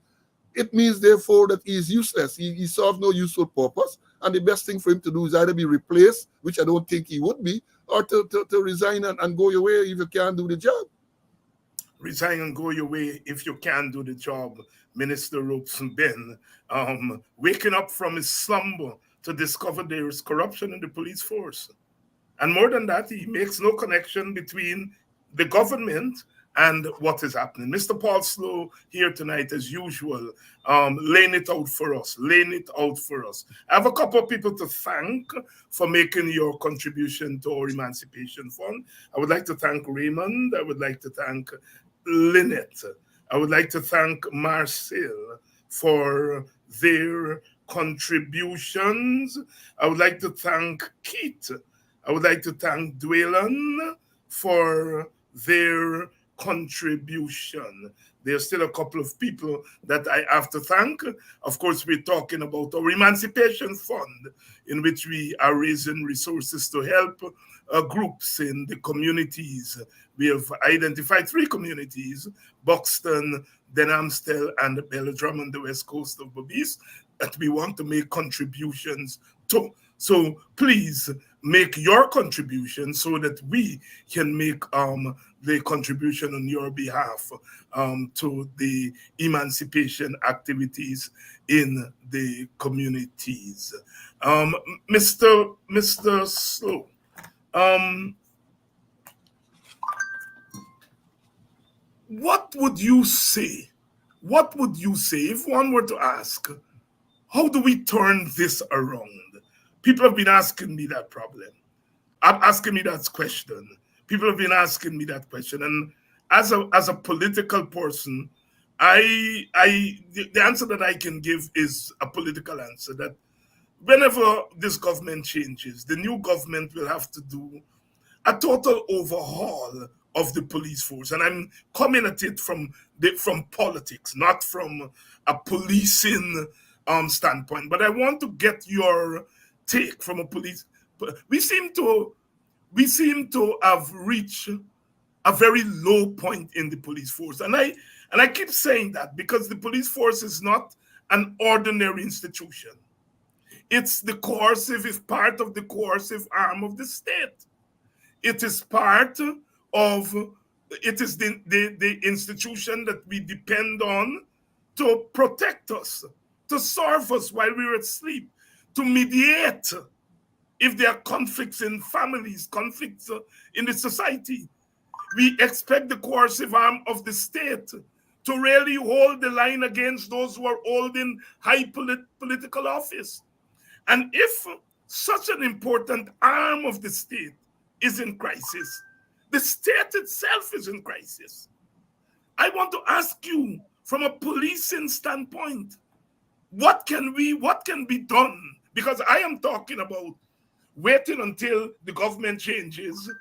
It means, therefore, that he is useless. He serves no useful purpose. And the best thing for him to do is either be replaced, which I don't think he would be, or to resign and go your way if you can't do the job. Resign and go your way if you can't do the job. Minister Robeson Ben, waking up from his slumber to discover there is corruption in the police force. And more than that, he makes no connection between the government and what is happening. Mr. Paul Slowe here tonight, as usual, laying it out for us, I have a couple of people to thank for making your contribution to our Emancipation Fund. I would like to thank Raymond. I would like to thank Lynette. I would like to thank Marcel for their contributions. I would like to thank Keith. I would like to thank Dwaylen for their contribution. There's still a couple of people that I have to thank. Of course, we're talking about our Emancipation Fund, in which we are raising resources to help groups in the communities. We have identified 3 communities: Buxton, Denhamstel, and Belladrum on the west coast of Berbice, that we want to make contributions to. So please make your contribution so that we can make the contribution on your behalf to the emancipation activities in the communities. Mr. Slowe, what would you say? What would you say if one were to ask, how do we turn this around? People have been asking me that problem. Asking me that question. People have been asking me that question. And as a political person, the answer that I can give is a political answer, that whenever this government changes, the new government will have to do a total overhaul of the police force. And I'm coming at it from politics, not from a policing standpoint. But I want to get your take from a police. We seem to have reached a very low point in the police force. And I keep saying that because the police force is not an ordinary institution. It's part of the coercive arm of the state. It is the institution that we depend on to protect us, to serve us while we're asleep, to mediate if there are conflicts in families, conflicts in the society. We expect the coercive arm of the state to really hold the line against those who are holding high political office. And if such an important arm of the state is in crisis, the state itself is in crisis. I want to ask you, from a policing standpoint, what can be done? Because I am talking about waiting until the government changes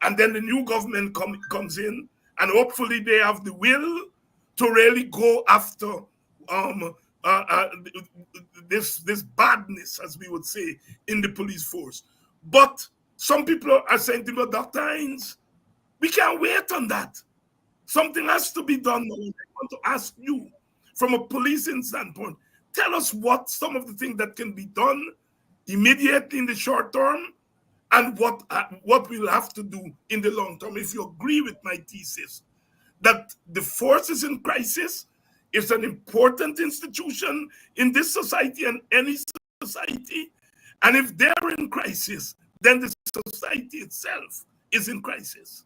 and then the new government comes in, and hopefully they have the will to really go after this badness, as we would say, in the police force. But some people are saying to me, Dr. Hines, we can't wait on that. Something has to be done. I want to ask you, from a policing standpoint, tell us what some of the things that can be done immediately in the short term, and what we'll have to do in the long term. If you agree with my thesis that the force is in crisis, it's an important institution in this society and any society, and if they're in crisis, then the society itself is in crisis.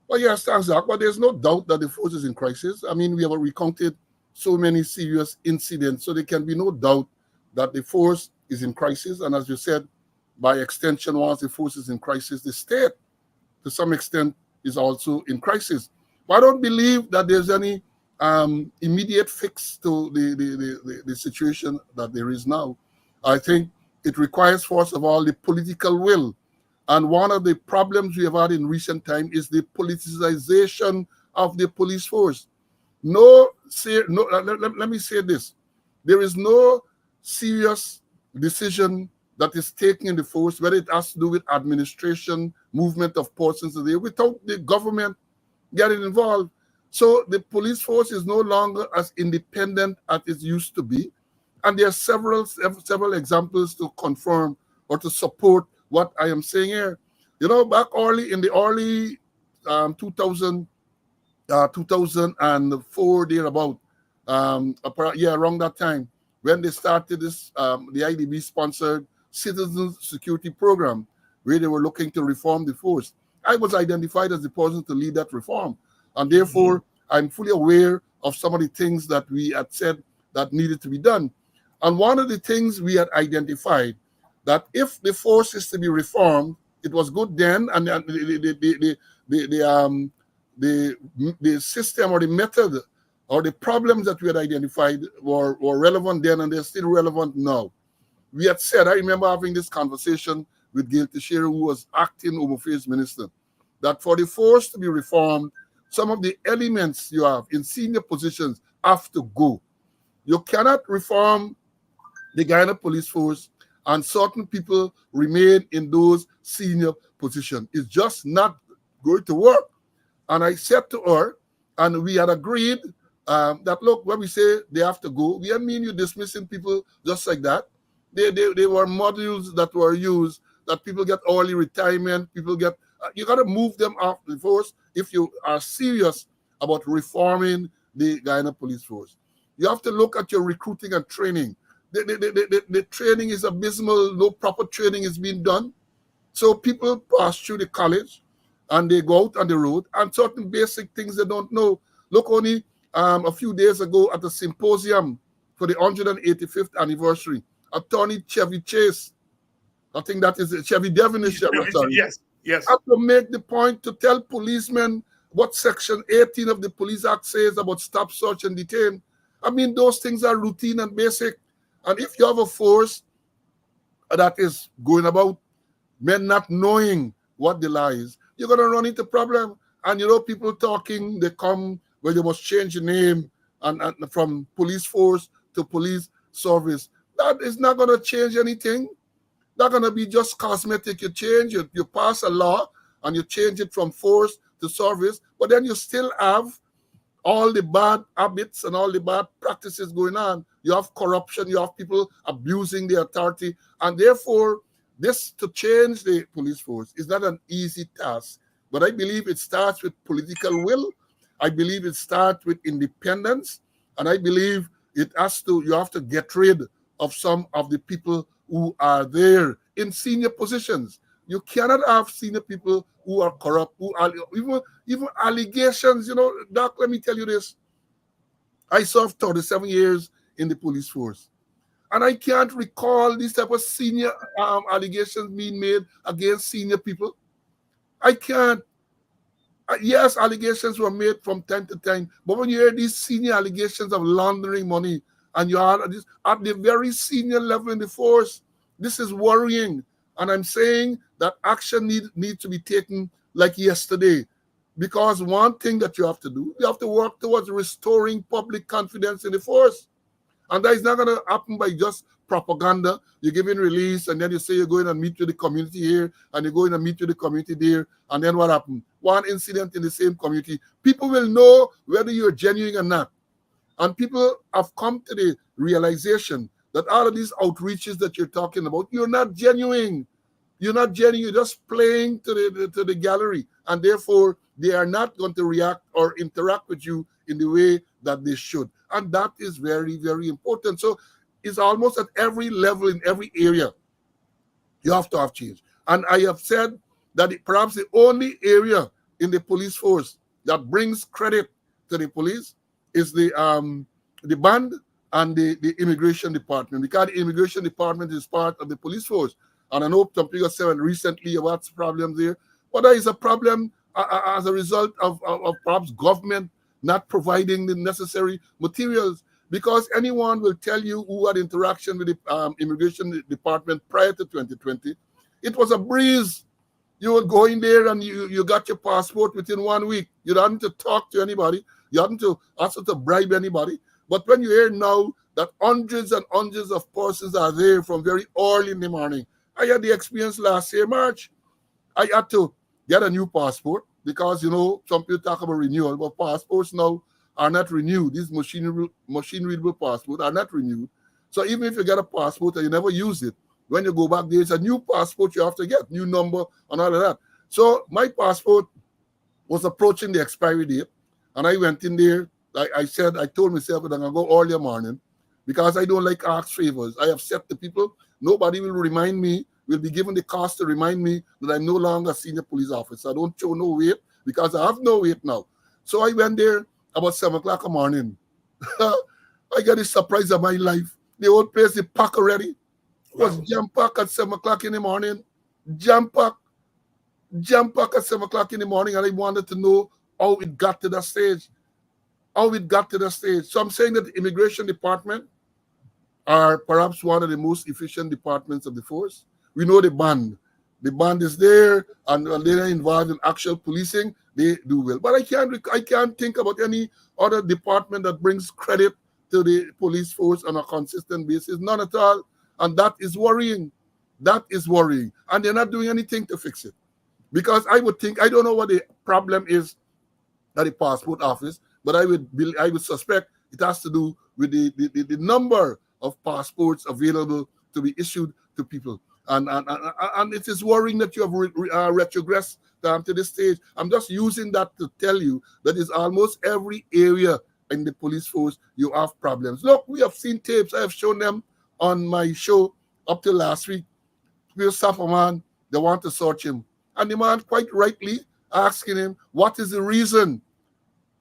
Well, yes, thanks, Zach. But there's no doubt that the force is in crisis. I mean, we have recounted so many serious incidents, so there can be no doubt that the force is in crisis. And as you said, by extension, once the force is in crisis, the state, to some extent, is also in crisis. But I don't believe that there's any immediate fix to the situation that there is now. I think it requires, first of all, the political will. And one of the problems we have had in recent time is the politicization of the police force. let me say this. There is no serious decision that is taken in the force, whether it has to do with administration, movement of persons there, without the government getting involved. So the police force is no longer as independent as it used to be. And there are several examples to confirm or to support what I am saying here. You know, back in the early 2004, thereabout, around that time, when they started this, the IDB-sponsored Citizen Security Program, where they were looking to reform the force. I was identified as the person to lead that reform. And therefore, I'm fully aware of some of the things that we had said that needed to be done. And one of the things we had identified, that if the force is to be reformed, it was good then, and the system or the method or the problems that we had identified were relevant then, and they're still relevant now. We had said, I remember having this conversation with Gail Teixeira, who was acting Home Affairs Minister, that for the force to be reformed, some of the elements you have in senior positions have to go. You cannot reform the Guyana Police Force and certain people remain in those senior positions. It's just not going to work. And I said to her, and we had agreed that, look, when we say they have to go, we don't mean you dismissing people just like that. They were modules that were used, that people get early retirement, people get, you got to move them off the force if you are serious about reforming the Guyana Police Force. You have to look at your recruiting and training. The training is abysmal. No proper training is being done. So people pass through the college and they go out on the road, and certain basic things they don't know. Look, only a few days ago at the symposium for the 185th anniversary, Attorney Chevy Chase, I think that is Chevy Devonish, sorry. Yes. Have to make the point to tell policemen what Section 18 of the Police Act says about stop, search, and detain. I mean, those things are routine and basic. And if you have a force that is going about men not knowing what the law is, you're going to run into problem. And you know, people talking, they come where they must change the name and from police force to police service. That is not going to change anything. Not going to be just cosmetic. You change it, you pass a law and you change it from force to service, but then you still have all the bad habits and all the bad practices going on. You have corruption, you have people abusing the authority, and therefore this to change the police force is not an easy task. But I believe it starts with political will. I believe it starts with independence, and I believe you have to get rid of some of the people who are there in senior positions. You cannot have senior people who are corrupt, who are even allegations. You know, Doc, let me tell you this. I served 37 years in the police force, and I can't recall these type of senior allegations being made against senior people. I can't. Yes, allegations were made from time to time, but when you hear these senior allegations of laundering money, and you are at the very senior level in the force, this is worrying. And I'm saying that action needs to be taken like yesterday. Because one thing that you have to do, you have to work towards restoring public confidence in the force. And that is not going to happen by just propaganda. You're giving release, and then you say you're going to meet with the community here, and you're going to meet with the community there, and then what happened? One incident in the same community. People will know whether you're genuine or not. And people have come to the realization that all of these outreaches that you're talking about, you're not genuine. You're not genuine. You're just playing to the gallery. And therefore, they are not going to react or interact with you in the way that they should. And that is very, very important. So it's almost at every level, in every area, you have to have change. And I have said that perhaps the only area in the police force that brings credit to the police is the band and the immigration department, because the immigration department is part of the police force. And I know some people said recently what's the problem there, but there is a problem as a result of perhaps government not providing the necessary materials, because anyone will tell you who had interaction with the immigration department prior to 2020, it was a breeze. You would go in there and you got your passport within 1 week. You don't need to talk to anybody. You hadn't to ask to bribe anybody. But when you hear now that hundreds and hundreds of persons are there from very early in the morning, I had the experience last year, March. I had to get a new passport because, some people talk about renewal, but passports now are not renewed. These machine-readable passports are not renewed. So even if you get a passport and you never use it, when you go back, there's a new passport you have to get, new number and all of that. So my passport was approaching the expiry date, and I went in there. I told myself that I'm going to go early morning because I don't like ask favors. I have said to people, nobody will remind me, will be given the cost to remind me that I'm no longer a senior police officer. I don't show no weight because I have no weight now. So I went there about 7 o'clock in the morning. I got a surprise of my life. The whole place is packed already. It was jam-packed at 7 o'clock in the morning. Jam-packed at 7 o'clock in the morning, and I wanted to know how it got to that stage. So I'm saying that the immigration department are perhaps one of the most efficient departments of the force. We know the band. The band is there, and they're involved in actual policing. They do well. But I can't think about any other department that brings credit to the police force on a consistent basis. None at all. And that is worrying. And they're not doing anything to fix it. Because I don't know what the problem is at the passport office, but I would suspect it has to do with the number of passports available to be issued to people. And it is worrying that you have retrogressed down to this stage. I'm just using that to tell you that it's almost every area in the police force you have problems. Look, we have seen tapes. I have shown them on my show up to last week. We'll stop a man, they want to search him. And the man quite rightly asking him, what is the reason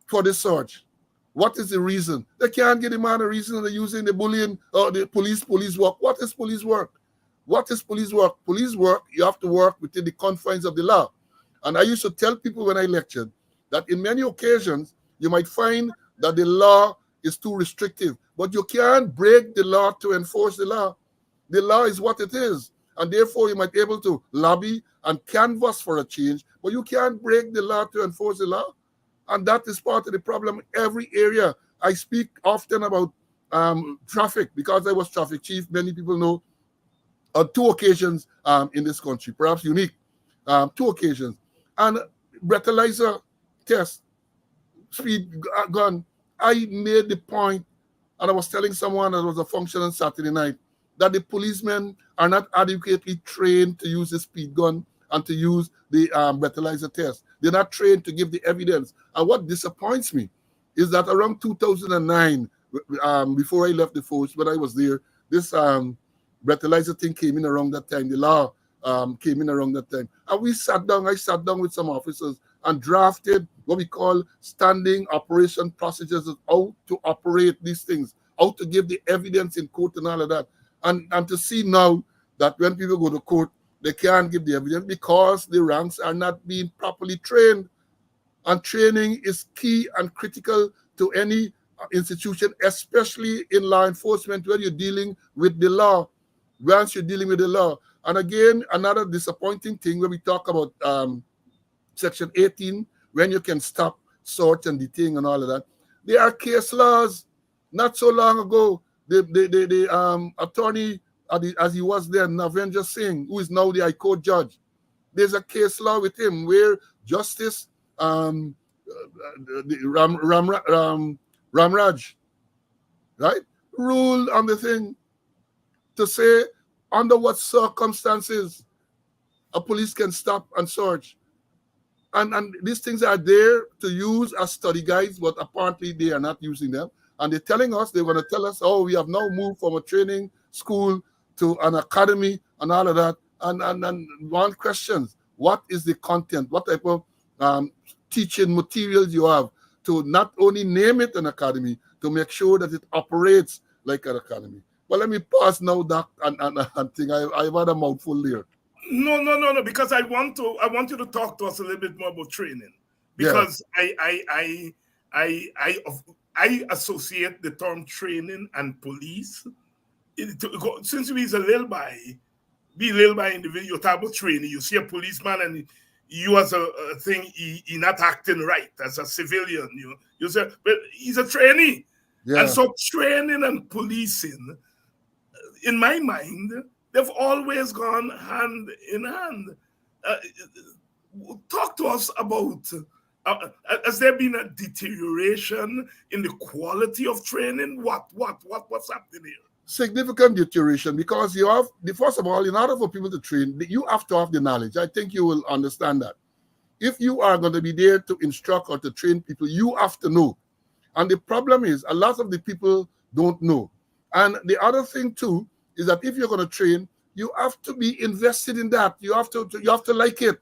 for this search? What is the reason? They can't give the man a reason. They're using the bullying or the police work. What is police work? Police work, you have to work within the confines of the law. And I used to tell people when I lectured that in many occasions, you might find that the law is too restrictive, but you can't break the law to enforce the law. The law is what it is. And therefore, you might be able to lobby and canvass for a change, but you can't break the law to enforce the law. And that is part of the problem in every area. I speak often about traffic because I was traffic chief. Many people know on 2 occasions in this country, perhaps unique, 2 occasions. And breathalyzer test, speed gun. I made the point, and I was telling someone that was a function on Saturday night, that the policemen are not adequately trained to use the speed gun and to use the breathalyzer test. They're not trained to give the evidence. And what disappoints me is that around 2009, before I left the force, when I was there, this breathalyzer thing came in around that time. The law came in around that time. And I sat down with some officers and drafted what we call standing operation procedures of how to operate these things, how to give the evidence in court and all of that. And to see now that when people go to court, they can't give the evidence because the ranks are not being properly trained. And training is key and critical to any institution, especially in law enforcement, where you're dealing with the law. Once you're dealing with the law. And again, another disappointing thing when we talk about Section 18, when you can stop, search, and detain and all of that. There are case laws. Not so long ago, the attorney, as he was then, Navendra Singh, who is now the High Court judge, there's a case law with him where Justice Ramraj, right, ruled on the thing to say under what circumstances a police can stop and search. And these things are there to use as study guides, but apparently they are not using them. And they're telling us, they're going to tell us, oh, we have now moved from a training school to an academy and all of that. And one question, what is the content? What type of teaching materials you have to not only name it an academy, to make sure that it operates like an academy. Well, let me pause now, Doc, and think I've had a mouthful there. No, because I want you to talk to us a little bit more about training. Because I associate the term training and police. Since we is a little by individual, you talk about training. You see a policeman and you as a thing, he not acting right as a civilian. You say, but he's a trainee. Yeah. And so training and policing, in my mind, they've always gone hand in hand. Talk to us about, has there been a deterioration in the quality of training? What's happening here? Significant deterioration, because you have, first of all, in order for people to train, you have to have the knowledge. I think you will understand that. If you are going to be there to instruct or to train people, you have to know. And the problem is, a lot of the people don't know. And the other thing too is that if you're going to train, you have to be invested in that. You have to like it,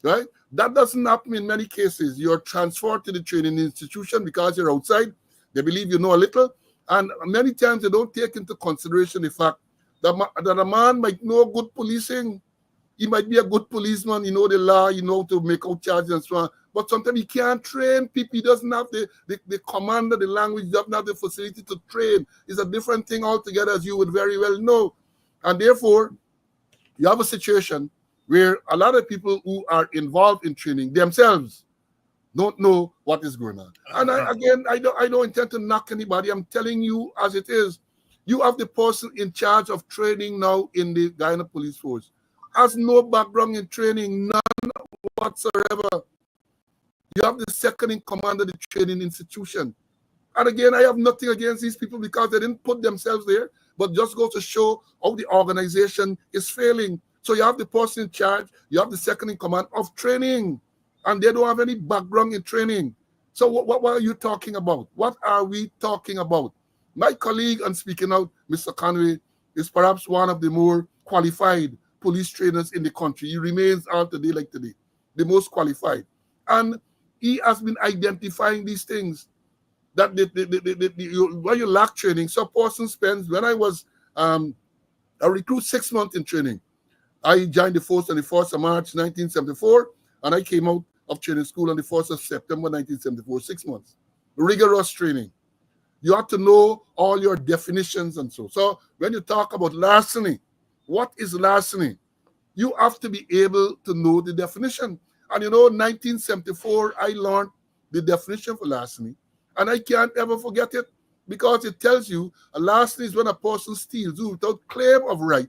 right? That doesn't happen in many cases. You're transferred to the training institution because you're outside. They believe you know a little. And many times they don't take into consideration the fact that a man might know good policing. He might be a good policeman, you know the law, you know to make out charges and so on. But sometimes he can't train people. He doesn't have the command of the language, doesn't have the facility to train. It's a different thing altogether, as you would very well know. And therefore, you have a situation where a lot of people who are involved in training themselves don't know what is going on. And I don't intend to knock anybody. I'm telling you as it is. You have the person in charge of training now in the Guyana Police Force. Has no background in training, none whatsoever. You have the second in command of the training institution. And again, I have nothing against these people because they didn't put themselves there, but just goes to show how the organization is failing. So you have the person in charge, you have the second in command of training, and they don't have any background in training. So what are you talking about? What are we talking about? My colleague, and speaking out, Mr. Conway, is perhaps one of the more qualified police trainers in the country. He remains all today like today, the most qualified. And he has been identifying these things that when you lack training, so a person spends, when I was a recruit 6 months in training. I joined the force on the 1st of March 1974, and I came out of training school on the 1st of September 1974, 6 months. Rigorous training. You have to know all your definitions and so. So when you talk about larceny, what is larceny? You have to be able to know the definition. And you know, 1974, I learned the definition for larceny. And I can't ever forget it because it tells you a larceny is when a person steals without claim of right,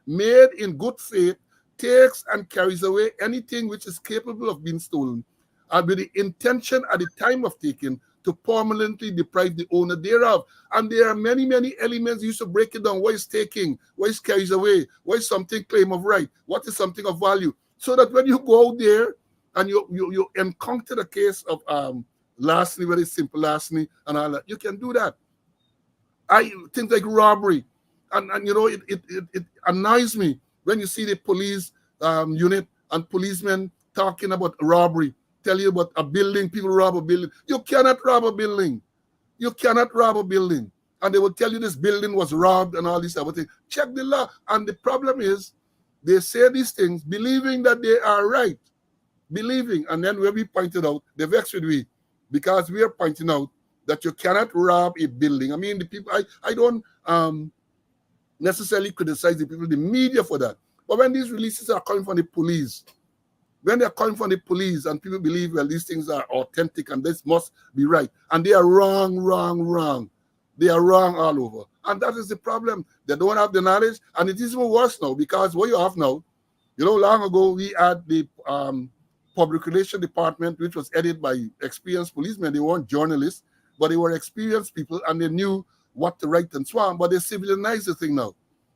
made in good faith, takes and carries away anything which is capable of being stolen, and with the intention at the time of taking to permanently deprive the owner thereof. And there are many, many elements. You used to break it down. What is taking? What is carries away? What is something claim of right? What is something of value? So that when you go out there and you encounter the case of larceny, very simple larceny and all that, you can do that. Things like robbery. And you know, it annoys me when you see the police unit and policemen talking about robbery, tell you about a building, people rob a building. You cannot rob a building. You cannot rob a building. And they will tell you this building was robbed and all this other thing. Check the law. And the problem is they say these things believing that they are right. Believing. And then when we pointed out, they vex with we because we are pointing out that you cannot rob a building. I mean, the people, I don't necessarily criticize the people, the media for that. But when these releases are coming from the police, when they're coming from the police and people believe, well, these things are authentic and this must be right, and they are wrong. They are wrong all over. And that is the problem. They don't have the knowledge, and it is even worse now because what you have now, you know, long ago we had the public relations department, which was headed by experienced policemen. They weren't journalists, but they were experienced people, and they knew what to write and so on. But they civilized the thing now.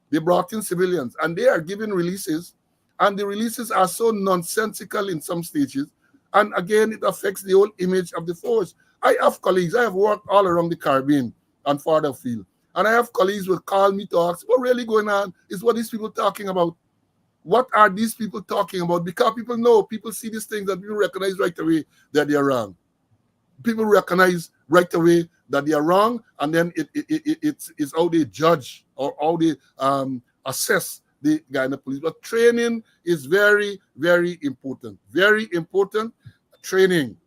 They brought in civilians, and they are giving releases, and the releases are so nonsensical in some stages. And again, it affects the whole image of the force. I have colleagues, I have worked all around the Caribbean and farther afield. And I have colleagues who will call me to ask, what really going on? Is what these people talking about? What are these people talking about? Because people know, people see these things and people recognize right away that they are wrong. People recognize right away that they are wrong, and then it's how they judge or how they assess the Guyana police. But training is very, very important. Very important training.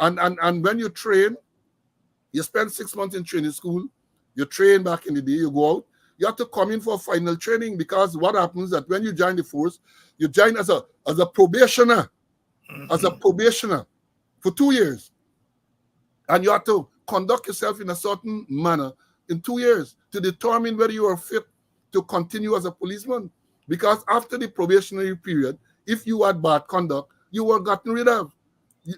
And when you train, you spend 6 months in training school, you train back in the day, you go out, you have to come in for final training, because what happens is that when you join the force, you join as a probationer. as a probationer for 2 years. And you have to conduct yourself in a certain manner in 2 years to determine whether you are fit to continue as a policeman. Because after the probationary period, if you had bad conduct, you were gotten rid of.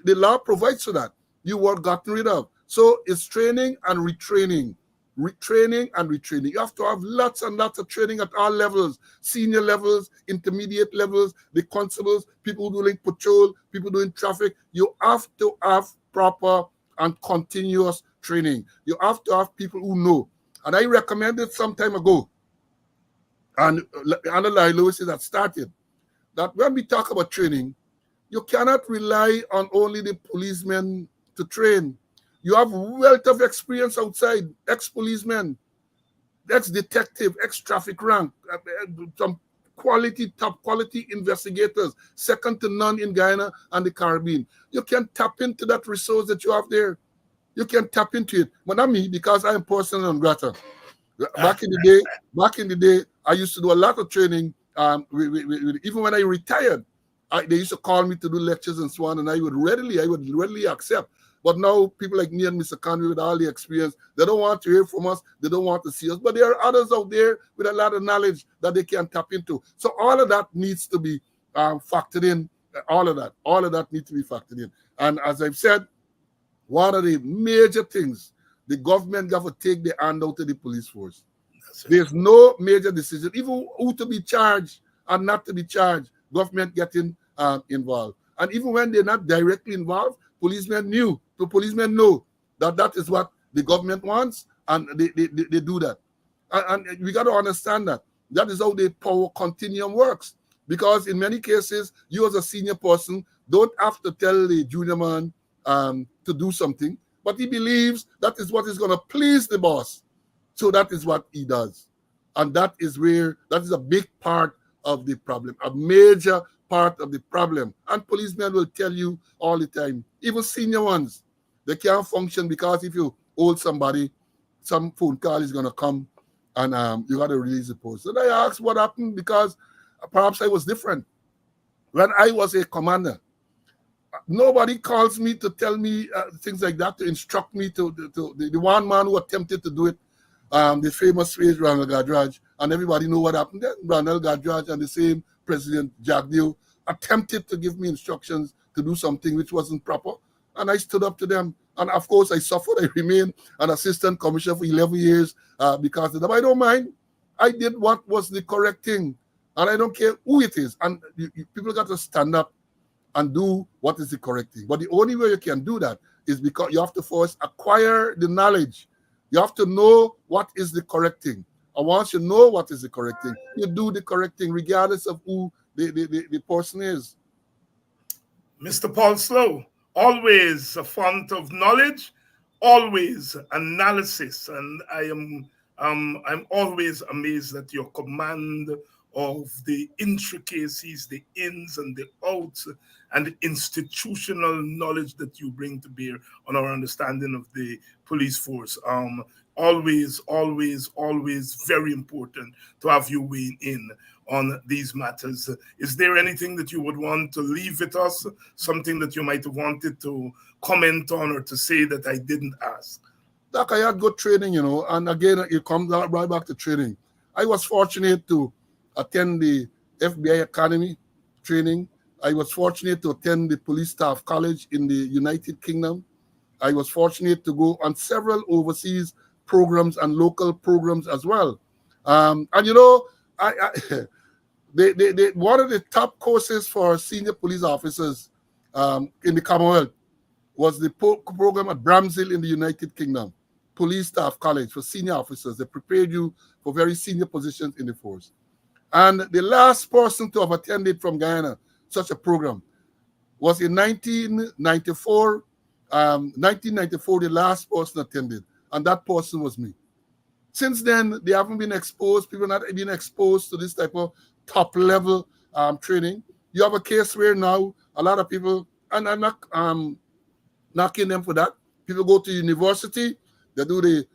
The law provides for that. You were gotten rid of. So it's training and retraining. Retraining and retraining. You have to have lots and lots of training at all levels, senior levels, intermediate levels, the constables, people doing patrol, people doing traffic. You have to have proper and continuous training. You have to have people who know. And I recommended some time ago, and Anna Lewis that started, that when we talk about training, you cannot rely on only the policemen to train. You have wealth of experience outside, ex-policemen, ex-detective, ex-traffic rank, some quality, top quality investigators, second to none in Guyana and the Caribbean. You can tap into that resource that you have there. You can tap into it. But not me, because I am personal non grata. Back in the day, I used to do a lot of training. Even when I retired, they used to call me to do lectures and so on, and I would readily accept. But now people like me and Mr. Conway with all the experience, they don't want to hear from us, they don't want to see us. But there are others out there with a lot of knowledge that they can tap into. So all of that needs to be factored in. All of that needs to be factored in. And as I've said, one of the major things, the government got to take the hand out of the police force. There's no major decision, even who to be charged and not to be charged, government getting involved. And even when they're not directly involved, policemen know that is what the government wants, and they do that. And we got to understand that. That is how the power continuum works. Because in many cases, you as a senior person don't have to tell the junior man to do something, but he believes that is what is going to please the boss. So that is what he does. And that is a big part of the problem, a major part of the problem. And policemen will tell you all the time, even senior ones, they can't function because if you hold somebody, some phone call is going to come and you got to release the post. And I asked what happened, because perhaps I was different. When I was a commander, nobody calls me to tell me things like that, to instruct me to the one man who attempted to do it, the famous phrase, Ronald Gadraj, and everybody know what happened then. Ronald Gadraj and the same President Jagdeo attempted to give me instructions to do something which wasn't proper, and I stood up to them. And of course, I suffered. I remained an assistant commissioner for 11 years because of them. I don't mind. I did what was the correct thing, and I don't care who it is. And people got to stand up and do what is the correct thing. But the only way you can do that is because you have to first acquire the knowledge. You have to know what is the correct thing. And once you know what is the correct thing, you do the correct thing regardless of who the person is. Mr. Paul Slowe, always a font of knowledge, always analysis, and I'm always amazed at your command of the intricacies, the ins and the outs, and the institutional knowledge that you bring to bear on our understanding of the police force. Always very important to have you weigh in on these matters. Is there anything that you would want to leave with us? Something that you might have wanted to comment on or to say that I didn't ask? Doc, I had good training, and again, it comes right back to training. I was fortunate to attend the FBI Academy training. I was fortunate to attend the Police Staff College in the United Kingdom. I was fortunate to go on several overseas programs and local programs as well. And one of the top courses for senior police officers in the Commonwealth was the program at Bramshill in the United Kingdom, Police Staff College for senior officers. They prepared you for very senior positions in the force. And the last person to have attended from Guyana such a program was in 1994. 1994, the last person attended, and that person was me. Since then, they haven't been exposed. People not been exposed to this type of top-level training. You have a case where now a lot of people, and I'm not knocking them for that. People go to university, they do the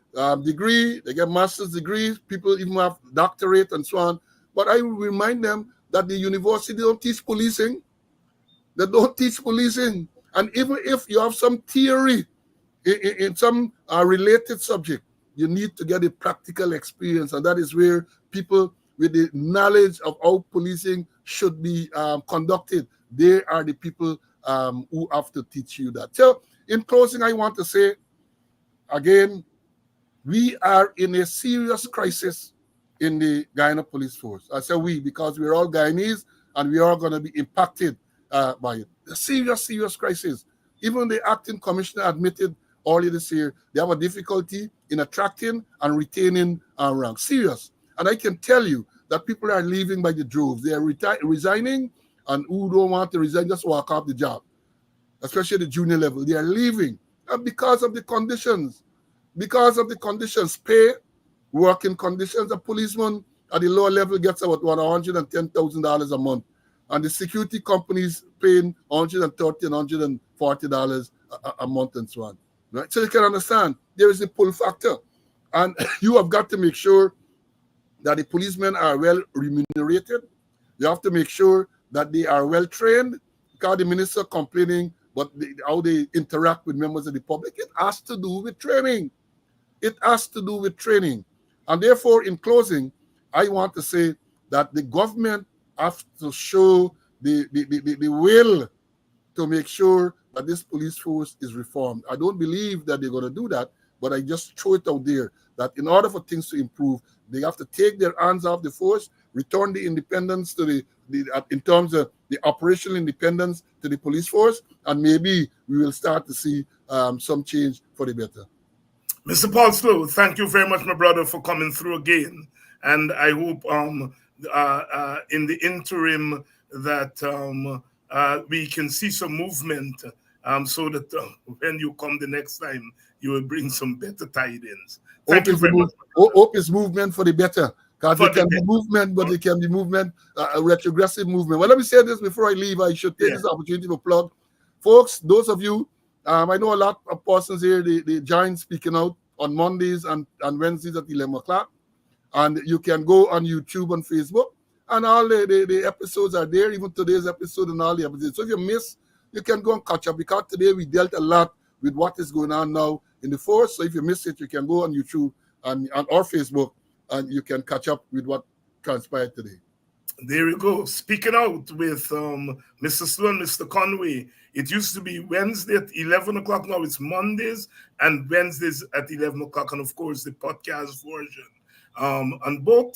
degree, they get master's degrees. People even have doctorate and so on. But I will remind them that the university don't teach policing. They don't teach policing. And even if you have some theory in some related subject, you need to get a practical experience. And that is where people with the knowledge of how policing should be conducted, they are the people who have to teach you that. So in closing, I want to say, again, we are in a serious crisis in the Guyana Police Force. I say we because we're all Guyanese and we are going to be impacted by it. A serious, serious crisis. Even the acting commissioner admitted earlier this year they have a difficulty in attracting and retaining rank. Serious. And I can tell you that people are leaving by the droves. They are resigning, and who don't want to resign just walk off the job, especially the junior level. They are leaving because of the conditions. Because of the conditions, pay, working conditions. A policeman at the lower level gets about $110,000 a month, and the security companies paying $130 and $140 a month and so on. Right? So you can understand there is a pull factor, and you have got to make sure that the policemen are well remunerated. You have to make sure that they are well trained, because the minister complaining but how they interact with members of the public, it has to do with training. It has to do with training. And therefore, in closing, I want to say that the government has to show the will to make sure that this police force is reformed. I don't believe that they're going to do that, but I just throw it out there that in order for things to improve, they have to take their hands off the force, return the independence to the in terms of the operational independence to the police force, and maybe we will start to see some change for the better. Mr. Paul Slowe, thank you very much, my brother, for coming through again. And I hope in the interim that we can see some movement so that when you come the next time, you will bring some better tidings. Thank you very much. Hope is movement for the better. Because it can be movement, but it can be movement, a retrogressive movement. Well, let me say this before I leave. I should take this opportunity to plug. Folks, those of you, I know a lot of persons here, they join Speaking Out on Mondays and Wednesdays at 11 o'clock. And you can go on YouTube and Facebook. And all the episodes are there, even today's episode and all the episodes. So if you miss, you can go and catch up. Because today we dealt a lot with what is going on now in the force. So if you miss it, you can go on YouTube and or Facebook, and you can catch up with what transpired today. There you go. Speaking Out with Mr. Slowe and Mr. Conway. It used to be Wednesday at 11 o'clock. Now it's Mondays and Wednesdays at 11 o'clock. And, of course, the podcast version. On both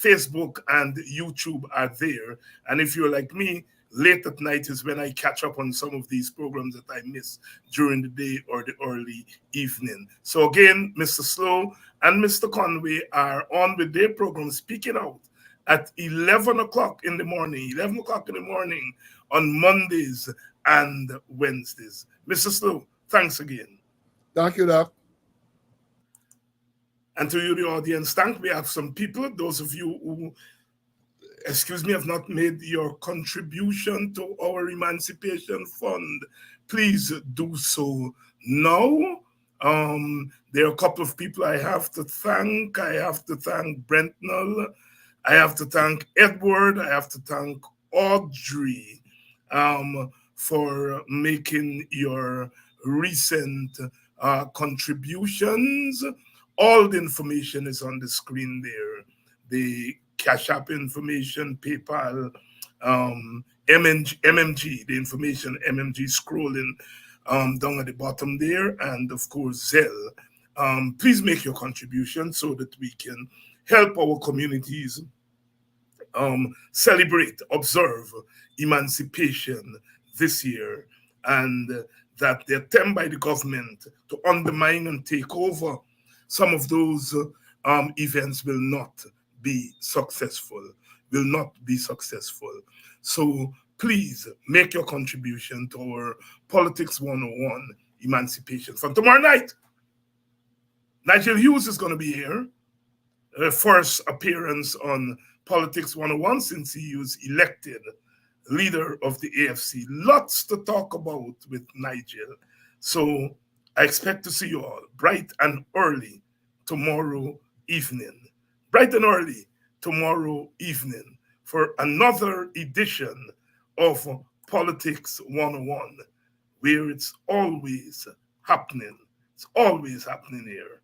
Facebook and YouTube are there. And if you're like me, late at night is when I catch up on some of these programs that I miss during the day or the early evening. So again, Mr. Slowe and Mr. Conway are on with their program Speaking Out at 11 o'clock in the morning, on Mondays and Wednesdays. Mr. Slowe, thanks again. Thank you, Doc. And to you, the audience, we have some people, those of you who have not made your contribution to our Emancipation Fund, please do so now. There are a couple of people I have to thank. I have to thank Brent Null. I have to thank Edward. I have to thank Audrey for making your recent contributions. All the information is on the screen there. The Cash App information, PayPal, MMG, the information, MMG scrolling down at the bottom there, and of course Zelle. Please make your contribution so that we can help our communities celebrate, observe emancipation this year, and that the attempt by the government to undermine and take over some of those events will not be successful, So please make your contribution to our Politics 101 Emancipation Fund. Tomorrow night, Nigel Hughes is going to be here. First appearance on Politics 101 since he was elected leader of the AFC. Lots to talk about with Nigel. So I expect to see you all bright and early tomorrow evening. For another edition of Politics 101, where it's always happening. It's always happening here